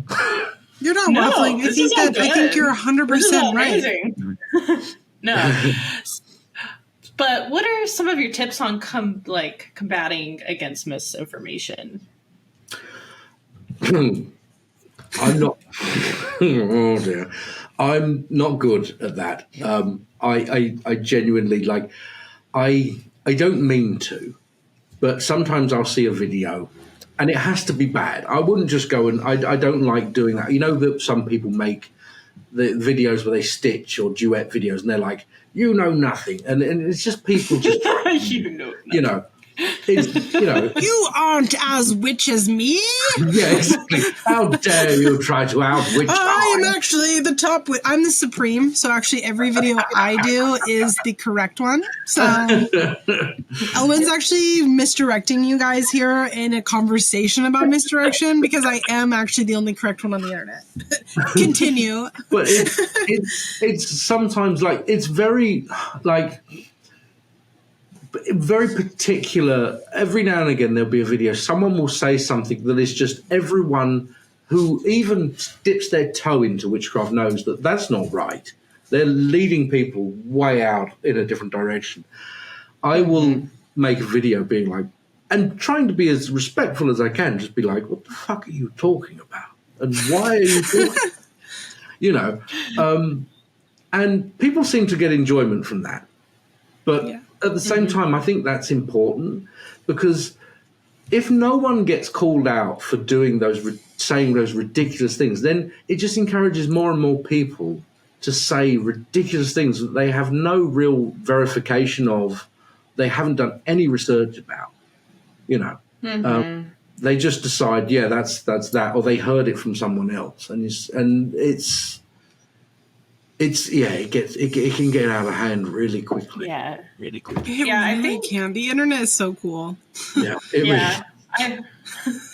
You're not waffling. I think you're 100% right. No. But what are some of your tips on combating against misinformation? I'm not. Oh dear, I'm not good at that. I genuinely I don't mean to, but sometimes I'll see a video. And it has to be bad. I wouldn't just go and I don't like doing that. That some people make the videos where they stitch or duet videos and they're like, you know nothing. And it's just people just, you aren't as witch as me. Yeah, exactly. How dare you try to outwitch I am actually the top witch. I'm the supreme. So actually every video I do is the correct one. So Elwynn's actually misdirecting you guys here in a conversation about misdirection because I am actually the only correct one on the internet. Continue. But it's sometimes it's very very particular. Every now and again there'll be a video, someone will say something that is just everyone who even dips their toe into witchcraft knows that that's not right. They're leading people way out in a different direction. I will make a video being like, and trying to be as respectful as I can, just be like, what the fuck are you talking about? And why are you talking? And people seem to get enjoyment from that. But at the same time, I think that's important because if no one gets called out for doing saying those ridiculous things, then it just encourages more and more people to say ridiculous things that they have no real verification of, they haven't done any research about, they just decide, that's that, or they heard it from someone else, it can get out of hand really quickly. Yeah, really quickly. I think the internet is so cool. Yeah,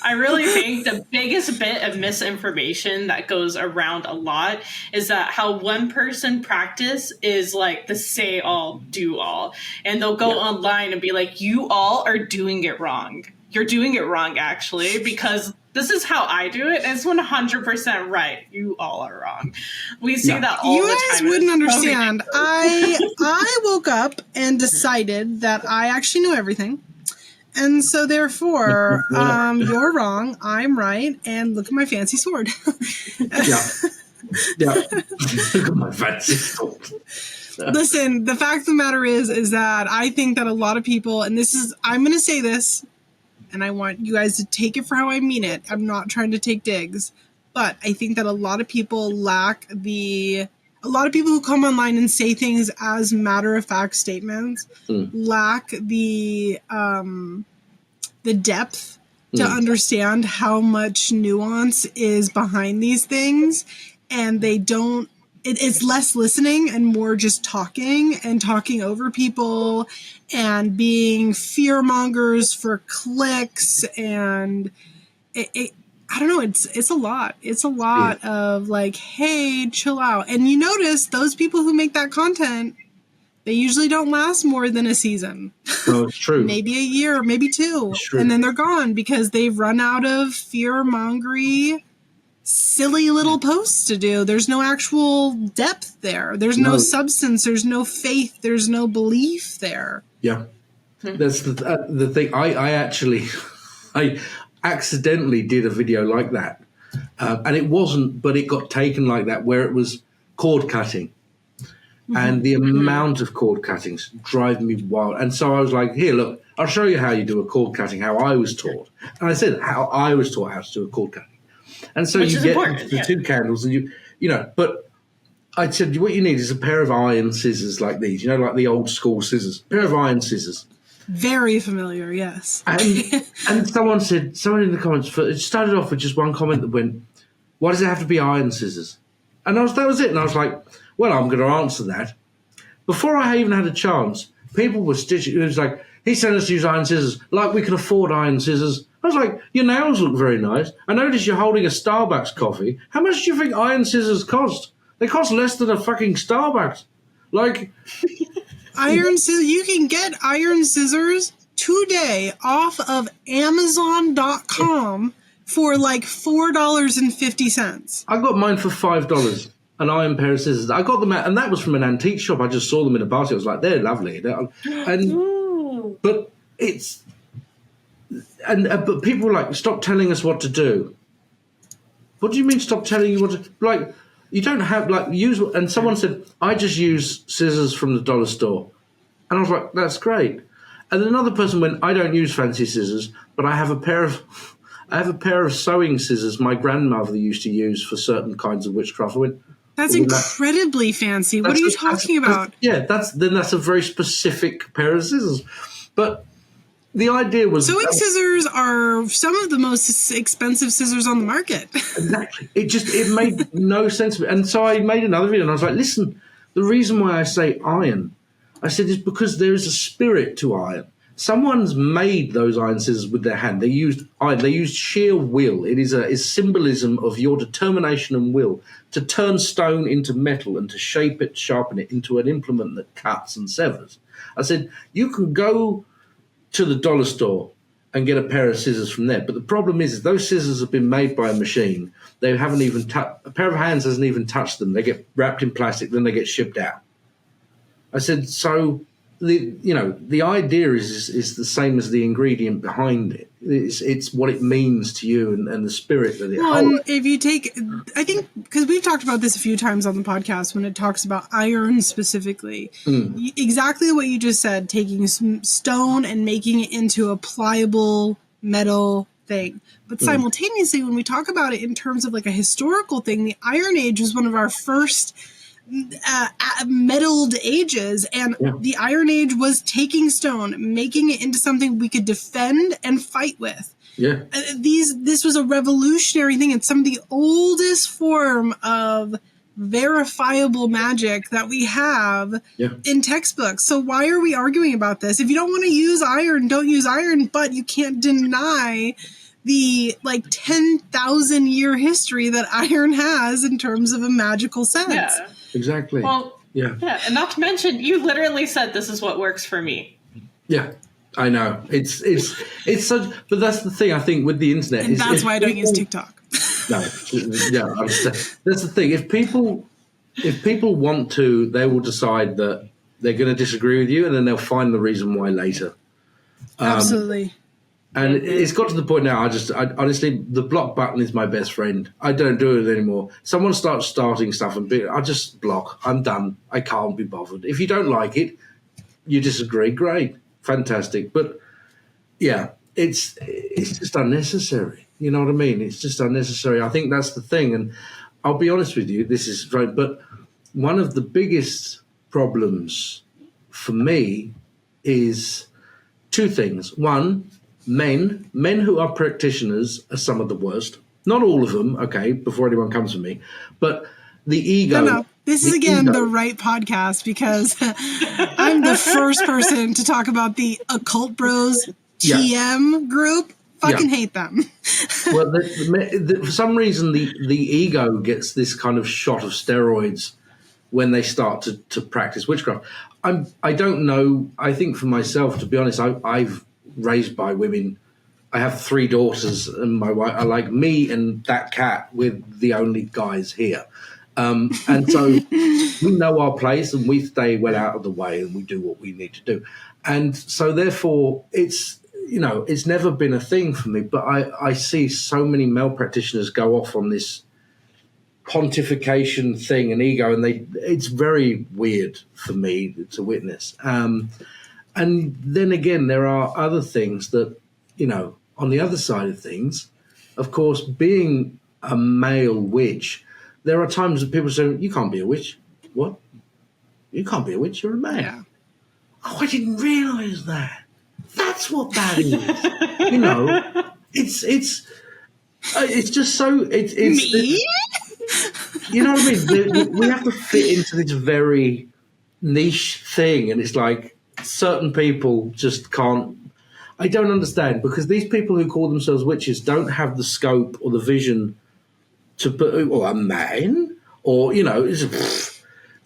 I really think the biggest bit of misinformation that goes around a lot is that how one person practice is the say all, do all. And they'll go online and be like, you all are doing it wrong. You're doing it wrong, actually, because this is how I do it. And it's 100% right. You all are wrong. We see that all the time. You guys wouldn't understand. I woke up and decided that I actually know everything. And so therefore, you're wrong, I'm right, and look at my fancy sword. Yeah. Look at my fancy sword. Listen, the fact of the matter is that I think that a lot of people, and I'm going to say this, and I want you guys to take it for how I mean it. I'm not trying to take digs, but I think that a lot of people a lot of people who come online and say things as matter-of-fact statements lack the depth to understand how much nuance is behind these things, and they don't. It's less listening and more just talking over people and being fear mongers for clicks, and I don't know. It's a lot. It's a lot of hey, chill out. And you notice those people who make that content, they usually don't last more than a season. Oh, it's true. Maybe a year, maybe two. And then they're gone because they've run out of fear-mongery, silly little posts to do. There's no actual depth there. There's no substance. There's no faith. There's no belief there. Yeah. That's the thing. I actually... I accidentally did a video like that, and it wasn't, but it got taken like that, where it was cord cutting, and the amount of cord cuttings drive me wild. And so I was like, here, look, I'll show you how you do a cord cutting, how I was taught. And I said how I was taught how to do a cord cutting. And so you get the two candles, and but I said, what you need is a pair of iron scissors like these, like the old school scissors. A pair of iron scissors. Very familiar, yes. And someone in the comments, it started off with just one comment that went, why does it have to be iron scissors? And that was it. And I was like, well, I'm going to answer that. Before I even had a chance, people were stitching. It was like, he's telling us to use iron scissors, like we can afford iron scissors. I was like, your nails look very nice. I noticed you're holding a Starbucks coffee. How much do you think iron scissors cost? They cost less than a fucking Starbucks. Like... Iron scissors. You can get iron scissors today off of Amazon.com for like $4.50. I got mine for $5. An iron pair of scissors. I got them and that was from an antique shop. I just saw them in a basket. I was like, they're lovely. But it's but people were like, stop telling us what to do. What do you mean, stop telling you what to like? You don't have use. And someone said, I just use scissors from the dollar store, and I was like, that's great. And then another person went, I don't use fancy scissors, but I have a pair of sewing scissors my grandmother used to use for certain kinds of witchcraft. I went, that's incredibly fancy. What are you talking about? That's a very specific pair of scissors. But the idea was... Sewing scissors are some of the most expensive scissors on the market. Exactly. It made no sense. And so I made another video and I was like, listen, the reason why I say iron, I said, is because there is a spirit to iron. Someone's made those iron scissors with their hand. They used iron. They used sheer will. It is symbolism of your determination and will to turn stone into metal and to shape it, sharpen it into an implement that cuts and severs. I said, you can go to the dollar store and get a pair of scissors from there. But the problem is those scissors have been made by a machine. They haven't even a pair of hands hasn't even touched them. They get wrapped in plastic, then they get shipped out. I said, so the idea is the same as the ingredient behind it. It's what it means to you and the spirit that it holds. If you take, I think, because we've talked about this a few times on the podcast when it talks about iron specifically, exactly what you just said, taking some stone and making it into a pliable metal thing. But simultaneously, when we talk about it in terms of like a historical thing, the Iron Age was one of our first metalled ages, and the Iron Age was taking stone, making it into something we could defend and fight with. This was a revolutionary thing, and some of the oldest form of verifiable magic that we have in textbooks. So why are we arguing about this? If you don't want to use iron, don't use iron, but you can't deny the 10,000 year history that iron has in terms of a magical sense. Exactly. Well, and not to mention, you literally said this is what works for me. Yeah, I know. It's such, but that's the thing I think with the internet. And that's why I don't use TikTok. No, that's the thing. If people want to, they will decide that they're going to disagree with you, and then they'll find the reason why later. Absolutely. And it's got to the point now, I honestly, the block button is my best friend. I don't do it anymore. Someone starts starting stuff and I just block. I'm done. I can't be bothered. If you don't like it, you disagree, great, fantastic. But yeah, it's just unnecessary. You know what I mean? It's just unnecessary. I think that's the thing. And I'll be honest with you, this is right, but one of the biggest problems for me is two things. One, men who are practitioners are some of the worst. Not all of them, okay, before anyone comes to me, but the ego. No. This is, again, the right podcast because I'm the first person to talk about the Occult Bros TM group. Fucking hate them. Well, for some reason, the ego gets this kind of shot of steroids when they start to practice witchcraft. I don't know. I think for myself, to be honest, I've raised by women. I have 3 daughters, and my wife are like me and that cat. We're the only guys here, and so we know our place, and we stay well out of the way, and we do what we need to do. And so, therefore, it's never been a thing for me. But I see so many male practitioners go off on this pontification thing and ego, and it's very weird for me to witness. And then again, there are other things that, on the other side of things, of course, being a male witch, there are times that people say, you can't be a witch. what? You can't be a witch, you're a man. Yeah. Oh, I didn't realise that. That's what that is. You know, it's just so it's Me? you know what I mean? We have to fit into this very niche thing, and it's like certain people just can't. I don't understand, because these people who call themselves witches don't have the scope or the vision to put, or a man, or you know,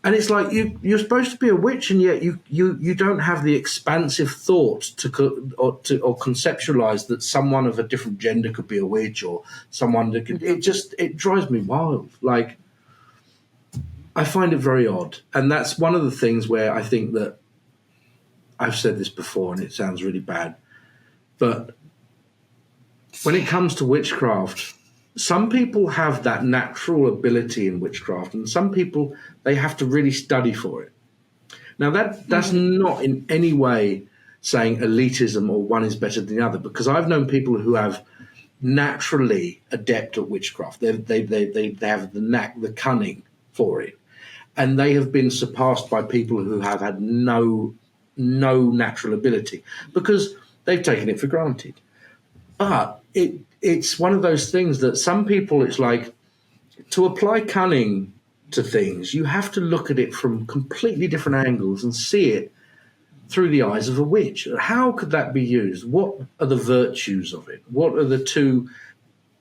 and it's like you're supposed to be a witch, and yet you don't have the expansive thought to conceptualize that someone of a different gender could be a witch, or someone that could. It drives me wild. Like, I find it very odd, and that's one of the things where I think that I've said this before, and it sounds really bad, but when it comes to witchcraft, some people have that natural ability in witchcraft, and some people, they have to really study for it. Now, that's not in any way saying elitism or one is better than the other, because I've known people who have naturally adept at witchcraft. They have the knack, the cunning for it, and they have been surpassed by people who have had no natural ability because they've taken it for granted. But it's one of those things that some people, it's like, to apply cunning to things, you have to look at it from completely different angles and see it through the eyes of a witch. How could that be used? What are the virtues of it? What are the two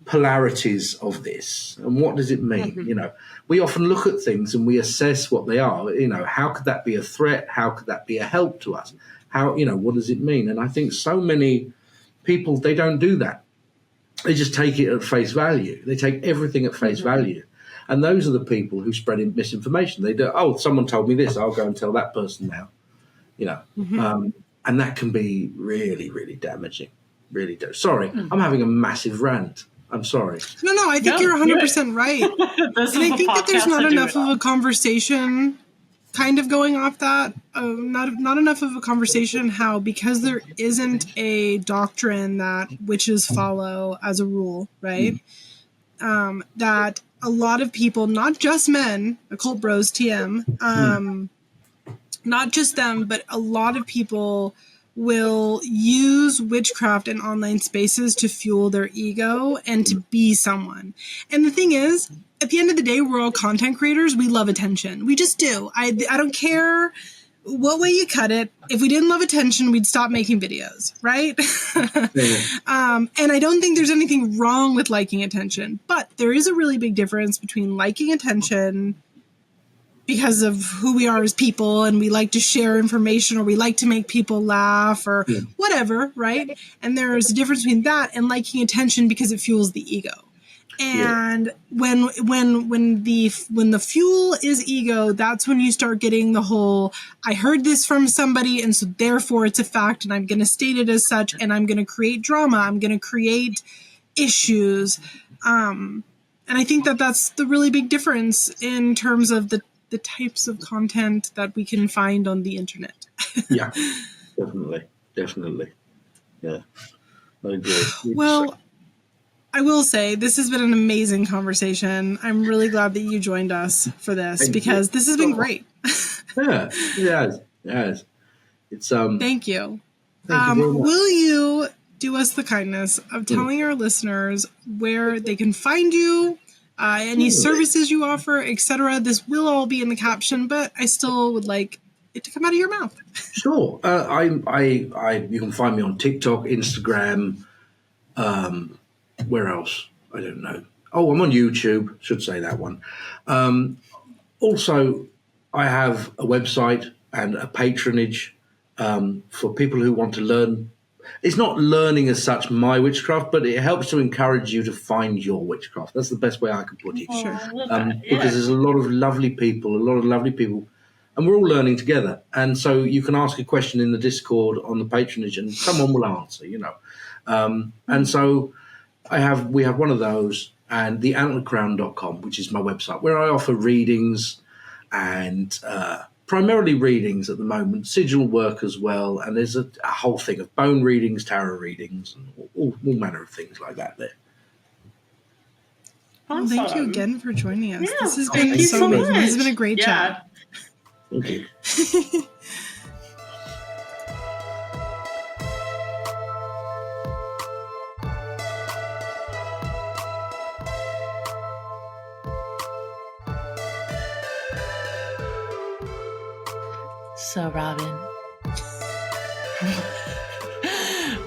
polarities of this? And what does it mean? Mm-hmm. You know, we often look at things and we assess what they are. You know, how could that be a threat? How could that be a help to us? How, you know, what does it mean? And I think so many people, they don't do that. They just take it at face value. They take everything at face value. And those are the people who spread misinformation. They do, oh, someone told me this, I'll go and tell that person now. You know, and that can be really, really damaging. Really Sorry, I'm having a massive rant. I'm sorry. No, I think you're 100% right. And I think that there's not enough of a conversation kind of going off that. Not enough of a conversation how, because there isn't a doctrine that witches follow as a rule, right? That a lot of people, not just men, occult bros, TM, not just them, but a lot of people will use witchcraft in online spaces to fuel their ego and to be someone. And the thing is, at the end of the day, we're all content creators. We love attention. We just do. I don't care what way you cut it. If we didn't love attention, we'd stop making videos, right? And I don't think there's anything wrong with liking attention, but there is a really big difference between liking attention because of who we are as people, and we like to share information, or we like to make people laugh, or whatever, right? And there's a difference between that and liking attention because it fuels the ego. And when the fuel is ego, that's when you start getting the whole, I heard this from somebody, and so therefore it's a fact, and I'm going to state it as such, and I'm going to create drama, I'm going to create issues. And I think that that's the really big difference in terms of the types of content that we can find on the internet. Yeah, definitely. Yeah, I agree. Well, I will say this has been an amazing conversation. I'm really glad that you joined us for this, because this has been great. Yeah, it has. It's Thank you. Thank you very much. Will you do us the kindness of telling our listeners where they can find you, any services you offer, etc.? This will all be in the caption, but I still would like it to come out of your mouth. Sure. You can find me on TikTok, Instagram. Where else? I don't know. Oh, I'm on YouTube. Should say that one. Also, I have a website and a patronage for people who want to learn. It's not learning as such my witchcraft, but it helps to encourage you to find your witchcraft. That's the best way I can put it. Sure. Because there's a lot of lovely people, and we're all learning together. And so you can ask a question in the Discord on the patronage, and someone will answer, you know. And so we have one of those, and the antlercrown.com, which is my website, where I offer readings, and primarily readings at the moment, sigil work as well, and there's a whole thing of bone readings, tarot readings, and all manner of things like that there. Well, thank you again for joining us. Yeah, This has thank been you so so amazing. much. This has been a great chat. Thank you. So, Robyn,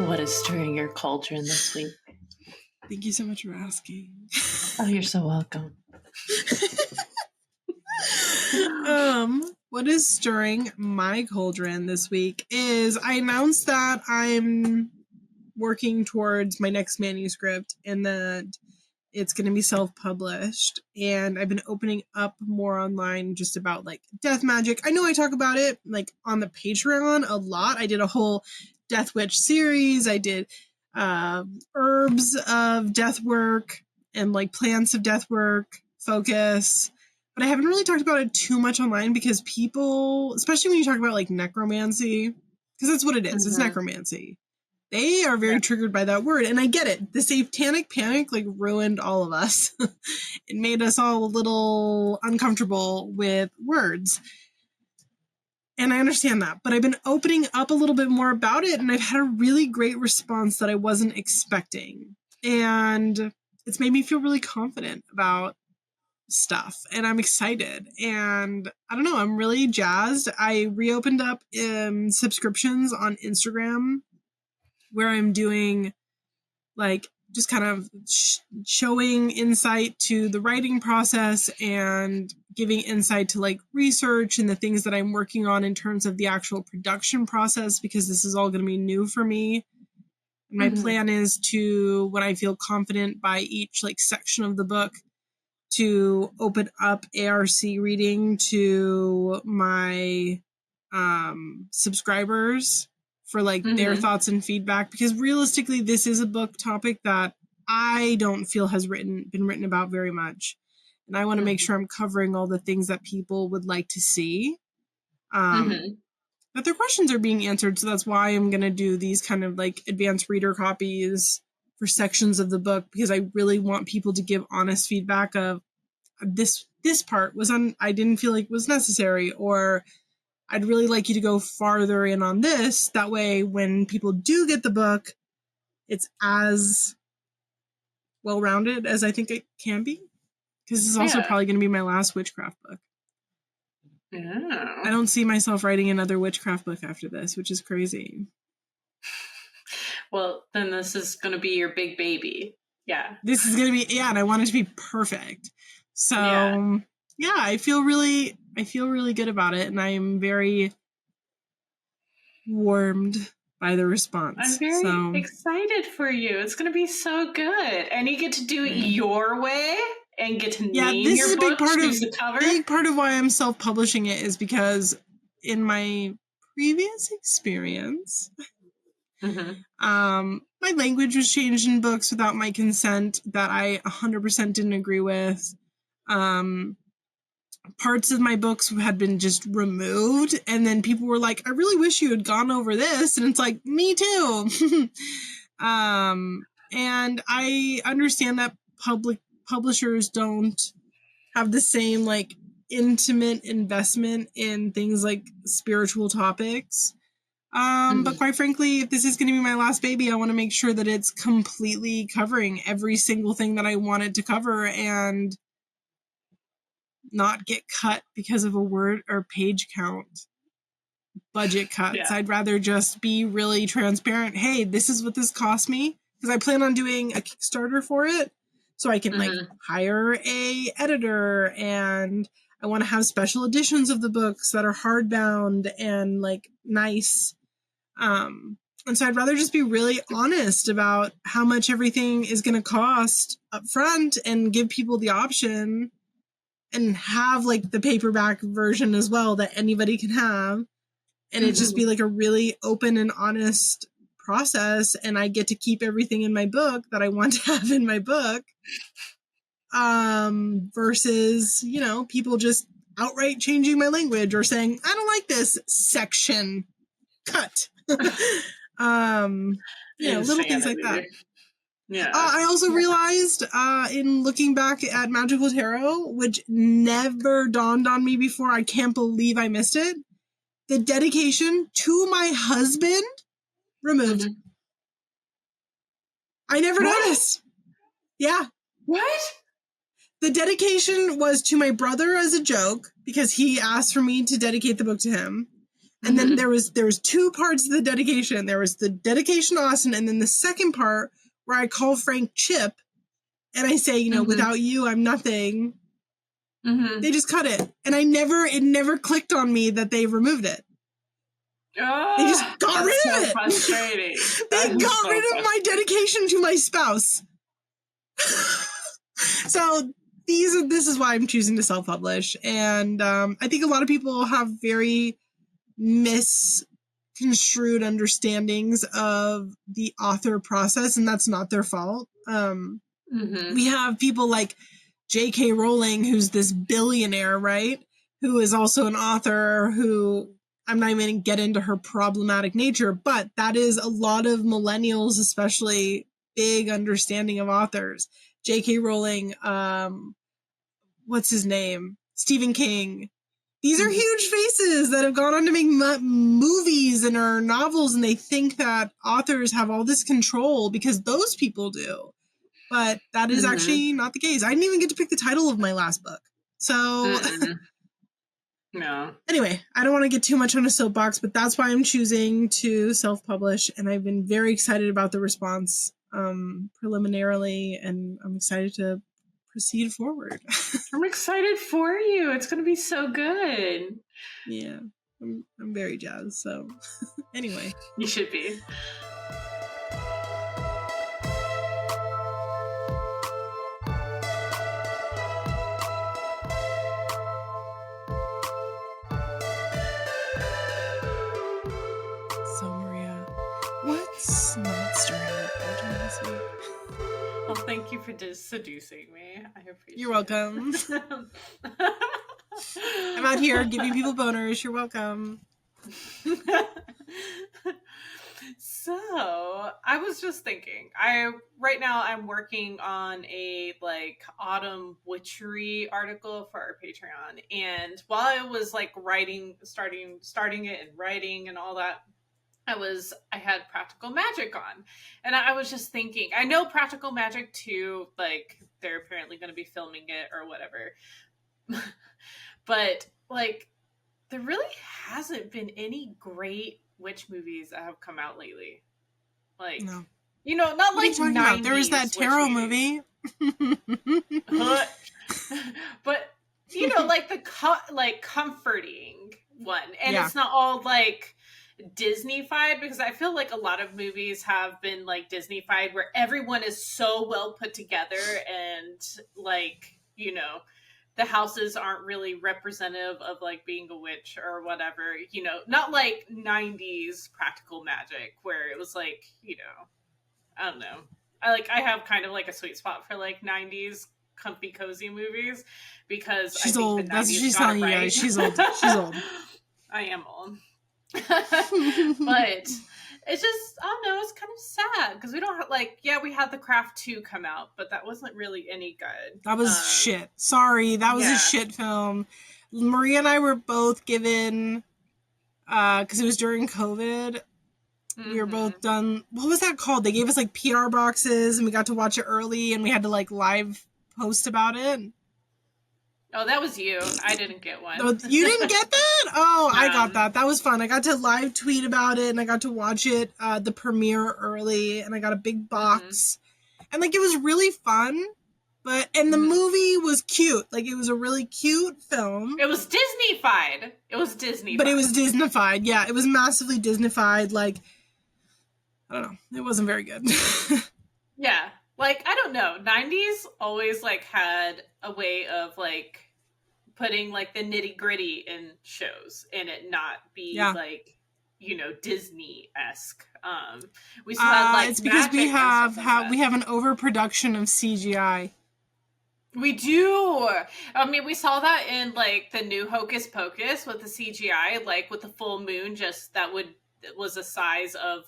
what is stirring your cauldron this week? Thank you so much for asking. Oh, you're so welcome. What is stirring my cauldron this week is I announced that I'm working towards my next manuscript and that it's going to be self-published, and I've been opening up more online just about like death magic. I know I talk about it like on the Patreon a lot. I did a whole Death Witch series. I did herbs of death work and like plants of death work focus, but I haven't really talked about it too much online because people, especially when you talk about like necromancy, because that's what it is. It's necromancy. They are very triggered by that word, and I get it. The satanic panic like ruined all of us. It made us all a little uncomfortable with words. And I understand that, but I've been opening up a little bit more about it, and I've had a really great response that I wasn't expecting. And it's made me feel really confident about stuff, and I'm excited. And I don't know, I'm really jazzed. I reopened up subscriptions on Instagram where I'm doing like just kind of showing insight to the writing process and giving insight to like research and the things that I'm working on in terms of the actual production process, because this is all going to be new for me. My plan is to, when I feel confident by each like section of the book, to open up ARC reading to my subscribers for like their thoughts and feedback, because realistically this is a book topic that I don't feel has been written about very much, and I want to make sure I'm covering all the things that people would like to see, that their questions are being answered. So that's why I'm going to do these kind of like advanced reader copies for sections of the book, because I really want people to give honest feedback of this part was I didn't feel like was necessary, or I'd really like you to go farther in on this. That way, when people do get the book, it's as well-rounded as I think it can be. Because this is also probably going to be my last witchcraft book. Yeah. I don't see myself writing another witchcraft book after this, which is crazy. Well, then this is going to be your big baby. Yeah. This is going to be, and I want it to be perfect. So, yeah, I feel really good about it, and I am very warmed by the response. I'm very excited for you. It's going to be so good, and you get to do it your way and get to name this your is a book, big part choose of the cover. Big part of why I'm self-publishing it is because in my previous experience, my language was changed in books without my consent that I 100% didn't agree with. Parts of my books had been just removed, and then people were like, I really wish you had gone over this, and it's like, me too. And I understand that publishers don't have the same like intimate investment in things like spiritual topics. But quite frankly, if this is going to be my last baby, I want to make sure that it's completely covering every single thing that I want it to cover, and not get cut because of a word or page count, budget cuts. Yeah. I'd rather just be really transparent. Hey, this is what this cost me, because I plan on doing a Kickstarter for it, so I can like hire a editor, and I want to have special editions of the books that are hardbound and like nice. And so I'd rather just be really honest about how much everything is going to cost up front, and give people the option, and have like the paperback version as well that anybody can have. And it just be like a really open and honest process. And I get to keep everything in my book that I want to have in my book. Versus, people just outright changing my language or saying, I don't like this section, cut. Little things like that. Yeah. I also realized in looking back at Magical Tarot, which never dawned on me before, I can't believe I missed it. The dedication to my husband removed. Mhm. I never What? noticed. Yeah. What? The dedication was to my brother as a joke because he asked for me to dedicate the book to him. And then there was two parts of the dedication. There was the dedication to Austin, and then the second part where I call Frank Chip and I say, without you, I'm nothing. Mm-hmm. They just cut it. And it never clicked on me that they removed it. Oh, They just got rid of it. Frustrating. They got rid of my dedication to my spouse. So this is why I'm choosing to self-publish. And I think a lot of people have very misconstrued understandings of the author process, and that's not their fault. We have people like J.K. Rowling, who's this billionaire, right? Who is also an author who I'm not even going to get into her problematic nature, but that is a lot of millennials, especially big understanding of authors. J.K. Rowling, what's his name? Stephen King. These are huge faces that have gone on to make movies and are novels, and they think that authors have all this control because those people do. But that is actually not the case. I didn't even get to pick the title of my last book. So, no. Anyway, I don't want to get too much on a soapbox, but that's why I'm choosing to self-publish, and I've been very excited about the response preliminarily, and I'm excited to proceed forward. I'm excited for you. It's going to be so good. Yeah, I'm very jazzed. So, anyway. You should be. So, Maria, what's not stirring your fortune this week? Well, thank you for seducing me. I appreciate it. You're welcome. I'm out here giving people boners. You're welcome. So, I was just thinking. Right now I'm working on a autumn witchery article for our Patreon, and while I was starting it and writing and all that, I had Practical Magic on, and I was just thinking, I know Practical Magic 2, they're apparently going to be filming it or whatever, but there really hasn't been any great witch movies that have come out lately. No. Not what like 90s. There was that tarot movie. But the comforting one, and Yeah. it's not all Disney-fied, because I feel like a lot of movies have been Disney-fied where everyone is so well put together, and the houses aren't really representative of being a witch or whatever, not 90s Practical Magic where it was I don't know. I have kind of a sweet spot for 90s comfy cozy movies, because She's I think old. the 90s That's what she's got it telling you right. guys. She's old. She's old. I am old. But it's just, I don't know, it's kind of sad because we don't have we had The Craft 2 come out, but that wasn't really any good. That was shit. Sorry, that was yeah. a shit film. Maria and I were both given, because it was during COVID, we were both done. What was that called? They gave us PR boxes, and we got to watch it early, and we had to live post about it. Oh, that was you. I didn't get one. Oh, you didn't get that? Oh, No. I got that. That was fun. I got to live tweet about it, and I got to watch it, the premiere early, and I got a big box. And it was really fun. And the movie was cute. It was a really cute film. It was Disney-fied. But it was Disney-fied. Yeah, it was massively Disney-fied. I don't know. It wasn't very good. Yeah. I don't know. 90s always had a way of putting the nitty-gritty in shows and it not be Disney-esque. We still had it's because we have an overproduction of CGI. We do. I mean, we saw that in the new Hocus Pocus with the CGI, with the full moon, just that was a size of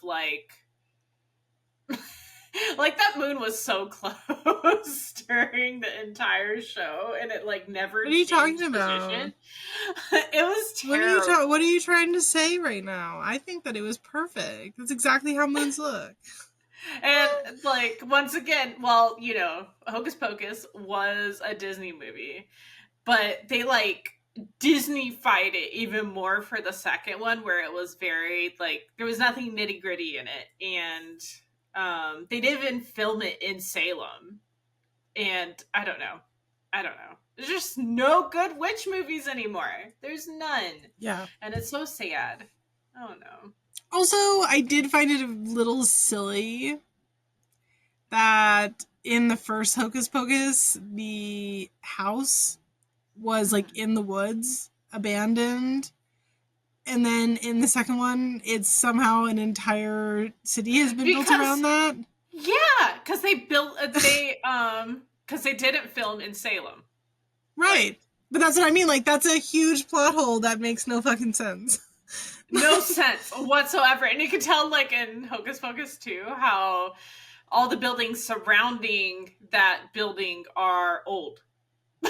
Like, that moon was so close during the entire show, and it, like, never What are you changed talking about? position. It was terrible. What are you trying to say right now? I think that it was perfect. That's exactly how moons look. And, like, once again, well, you know, Hocus Pocus was a Disney movie, but they, like, Disney-fied it even more for the second one, where it was very, like, there was nothing nitty-gritty in it, and they didn't even film it in Salem. And I don't know. There's just no good witch movies anymore. There's none. Yeah. And it's so sad. I don't know. Also, I did find it a little silly that in the first Hocus Pocus, the house was like in the woods, abandoned. And then in the second one, it's somehow an entire city has been built around that. Yeah, because they didn't film in Salem. Right. But that's what I mean. Like, that's a huge plot hole that makes no fucking sense. No sense whatsoever. And you can tell, like, in Hocus Pocus 2, how all the buildings surrounding that building are old. They're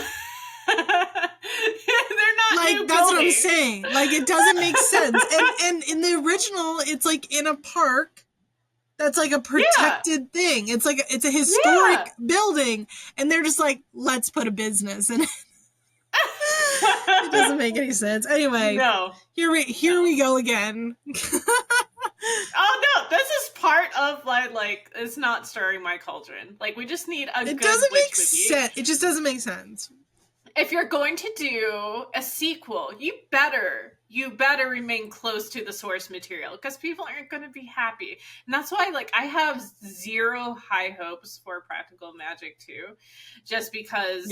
not like, new that's buildings. what I'm saying. Like, it doesn't make sense. And in the original, it's like in a park that's like a protected thing. It's like, it's a historic building, and they're just like, let's put a business in it. It doesn't make any sense. Anyway, no. Here we go again. Oh no, this is part of like it's not stirring my cauldron. Like, we just need a good doesn't witch make movie. sense. It just doesn't make sense. If you're going to do a sequel, you better remain close to the source material, because people aren't going to be happy. And that's why, like, I have zero high hopes for Practical Magic 2, just because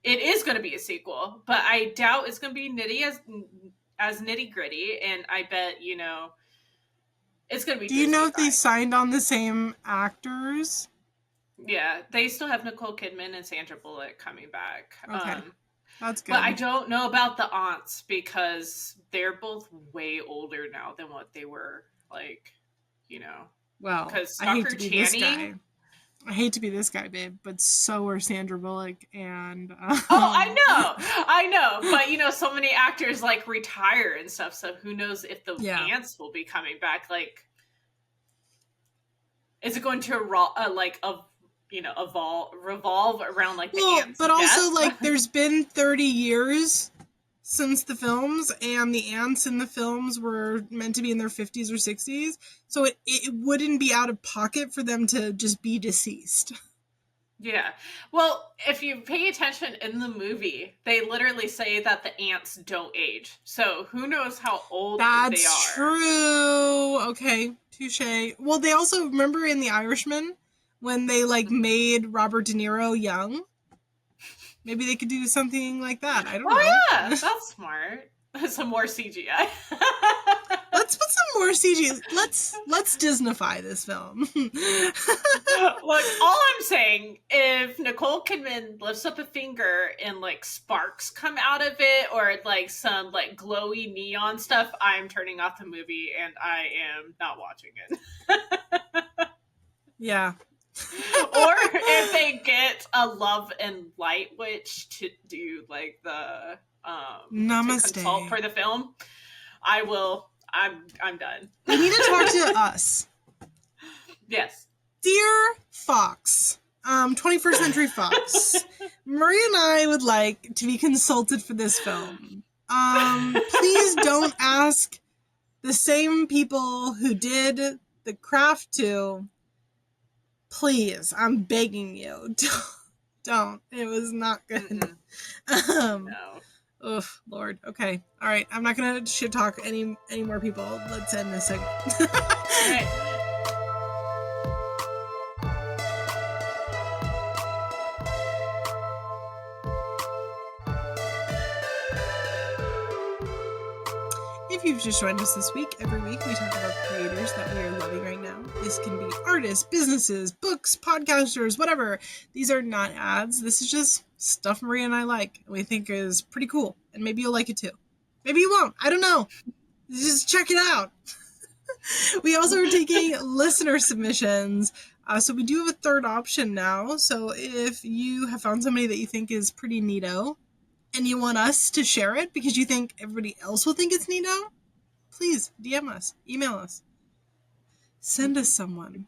it is going to be a sequel, but I doubt it's going to be as nitty gritty, and I bet, you know, it's going to be. Do you know if they signed on the same actors? Yeah, they still have Nicole Kidman and Sandra Bullock coming back. Okay. That's good. But I don't know about the aunts, because they're both way older now than what they were, like, you know. Well, because I hate to be this Channing, guy. I hate to be this guy, babe, but so are Sandra Bullock and... Oh, I know. But, you know, so many actors, like, retire and stuff, so who knows if the aunts will be coming back. Like, is it going to, revolve around, like, the aunts' but also, death? like, there's been 30 years since the films, and the aunts in the films were meant to be in their 50s or 60s, so it wouldn't be out of pocket for them to just be deceased. Yeah. Well, if you pay attention in the movie, they literally say that the aunts don't age. So who knows how old they are. That's true. Okay, touche. Well, they also, remember in The Irishman, when they, like, made Robert De Niro young? Maybe they could do something like that. I don't know. Oh, yeah. That's smart. Some more CGI. Let's put some more CGI. Let's Disneyfy this film. Look, all I'm saying, if Nicole Kidman lifts up a finger and, like, sparks come out of it, or, like, some, like, glowy neon stuff, I'm turning off the movie and I am not watching it. Yeah. Or if they get a Love and Light witch to do, like, the Namaste. to consult for the film, I'm done. We need to talk to us. Yes. Dear Fox, 21st Century Fox, Maria and I would like to be consulted for this film. Please don't ask the same people who did The Craft 2. Please, I'm begging you. Don't. It was not good. No. Oof, Lord. Okay. All right. I'm not gonna shit talk any more people. Let's end this segment. All right. If you've just joined us this week, every week we talk about creators that we are loving right now. This can be artists, businesses, books, podcasters, whatever. These are not ads. This is just stuff Maria and I like, and we think is pretty cool. And maybe you'll like it too. Maybe you won't. I don't know. Just check it out. We also are taking listener submissions. So we do have a third option now. So if you have found somebody that you think is pretty neato and you want us to share it because you think everybody else will think it's neato, please DM us, email us, send us someone.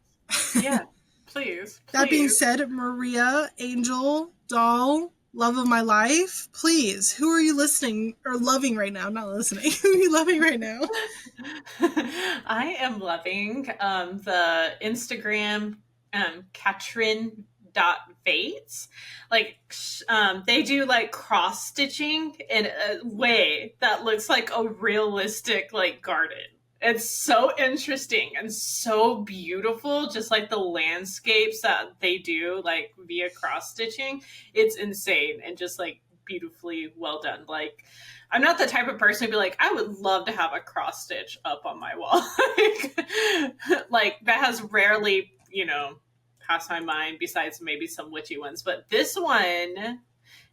Yeah, please. That being said, Maria, Angel, Doll, love of my life, please, who are you listening or loving right now? Not listening. Who are you loving right now? I am loving the Instagram Katrin.Vates. Like they do like cross stitching in a way that looks like a realistic like garden. It's so interesting and so beautiful, just like the landscapes that they do like via cross stitching. It's insane and just like beautifully well done. Like I'm not the type of person to be like, I would love to have a cross stitch up on my wall. Like that has rarely, passed my mind besides maybe some witchy ones. But this one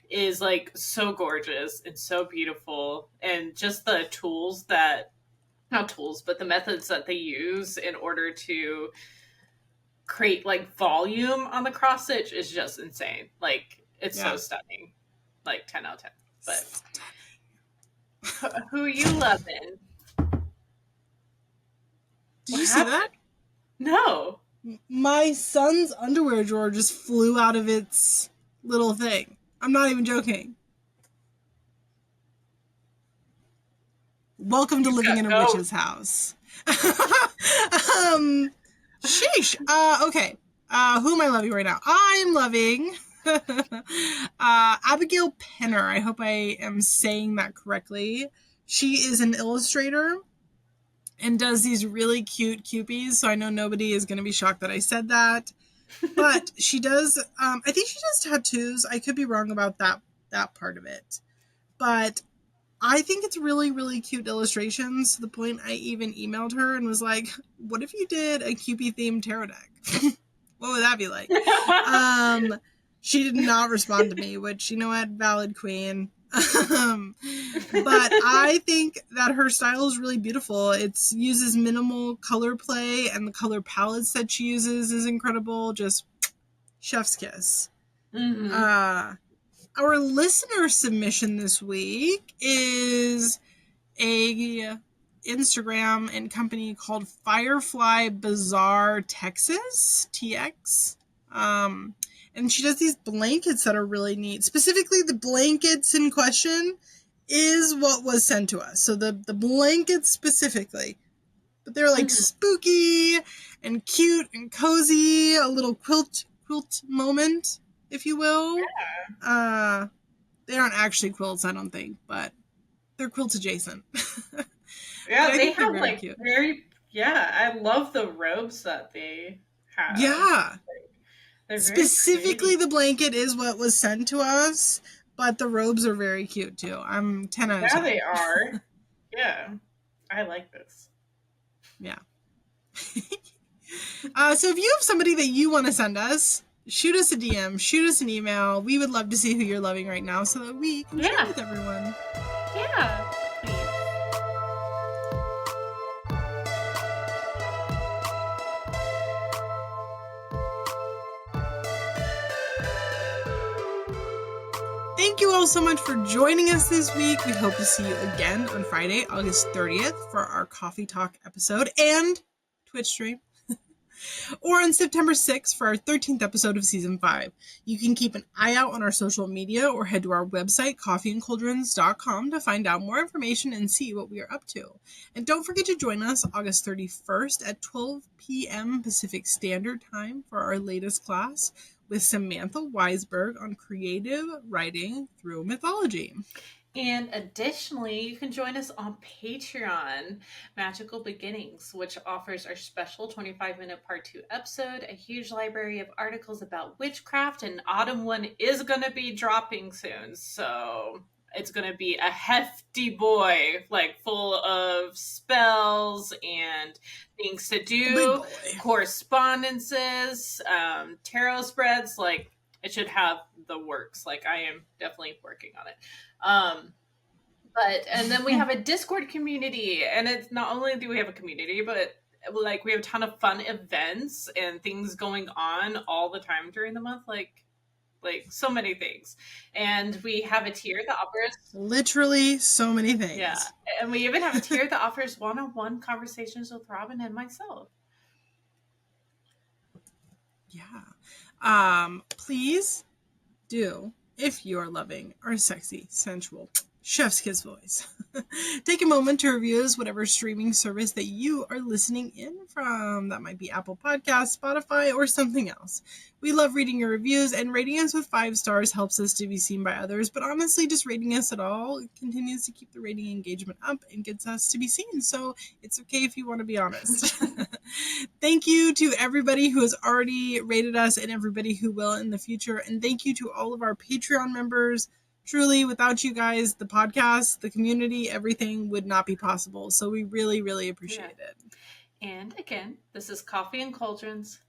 is like so gorgeous and so beautiful. And just the tools that, not tools, but the methods that they use in order to create like volume on the cross stitch is just insane. Like it's so stunning. Like 10 out of 10. But who are you loving? Did you see that? No. My son's underwear drawer just flew out of its little thing. I'm not even joking. Welcome to living in a witch's house. Sheesh. Okay. Who am I loving right now? I'm loving Abigail Penner. I hope I am saying that correctly. She is an illustrator and does these really cute cupies, so I know nobody is going to be shocked that I said that. But she does, I think she does tattoos. I could be wrong about that part of it. But I think it's really, really cute illustrations, to the point I even emailed her and was like, what if you did a Cupid-themed tarot deck? What would that be like? She did not respond to me, which, you know what, valid queen. But I think that her style is really beautiful. It uses minimal color play, and the color palettes that she uses is incredible. Just chef's kiss. Mm-hmm. Our listener submission this week is a Instagram and company called Firefly Bazaar Texas, TX. And she does these blankets that are really neat. Specifically, the blankets in question is what was sent to us. So the blankets specifically. But they're like spooky and cute and cozy, a little quilt moment, if you will. Yeah. They aren't actually quilts, I don't think, but they're quilt adjacent. Yeah, they have like cute. I love the robes that they have. Yeah. Specifically, the blanket is what was sent to us, but the robes are very cute too. I'm 10 out of 10. Yeah, they are. Yeah. I like this. Yeah. So if you have somebody that you want to send us, shoot us a DM, shoot us an email. We would love to see who you're loving right now so that we can share with everyone. Yeah. Thank you all so much for joining us this week. We hope to see you again on Friday, August 30th for our Coffee Talk episode and Twitch stream. Or on September 6th for our 13th episode of Season 5. You can keep an eye out on our social media or head to our website, coffeeandcauldrons.com, to find out more information and see what we are up to. And don't forget to join us August 31st at 12 p.m. Pacific Standard Time for our latest class with Samantha Weisberg on creative writing through mythology. And additionally, you can join us on Patreon, Magical Beginnings, which offers our special 25-minute part 2 episode, a huge library of articles about witchcraft, and autumn one is going to be dropping soon. So it's going to be a hefty boy, like full of spells and things to do, correspondences, tarot spreads. Like, it should have the works. Like, I am definitely working on it. And then we have a Discord community, and it's not only do we have a community, but like we have a ton of fun events and things going on all the time during the month, like so many things. And we have a tier that offers literally so many things. Yeah, and we even have a tier that offers one-on-one conversations with Robyn and myself. Yeah. Please do, if you are loving our sexy, sensual chef's kiss voice, take a moment to review us, whatever streaming service that you are listening in from. That might be Apple Podcasts, Spotify, or something else. We love reading your reviews, and rating us with 5 stars helps us to be seen by others, but honestly, just rating us at all continues to keep the rating engagement up and gets us to be seen, so it's okay if you want to be honest. Thank you to everybody who has already rated us and everybody who will in the future, and thank you to all of our Patreon members. Truly, without you guys, the podcast, the community, everything would not be possible. So we really, really appreciate it. And again, this is Coffee and Cauldrons.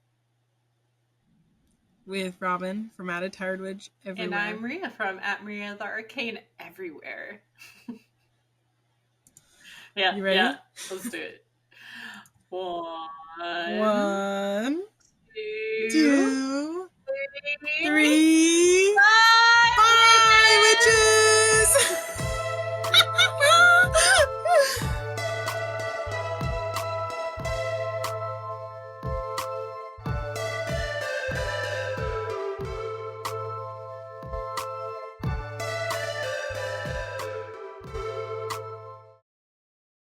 With Robyn from At a Tired Witch everywhere. And I'm Maria from At Maria the Arcane everywhere. Yeah, you ready? Yeah, let's do it. 1, 2, 3.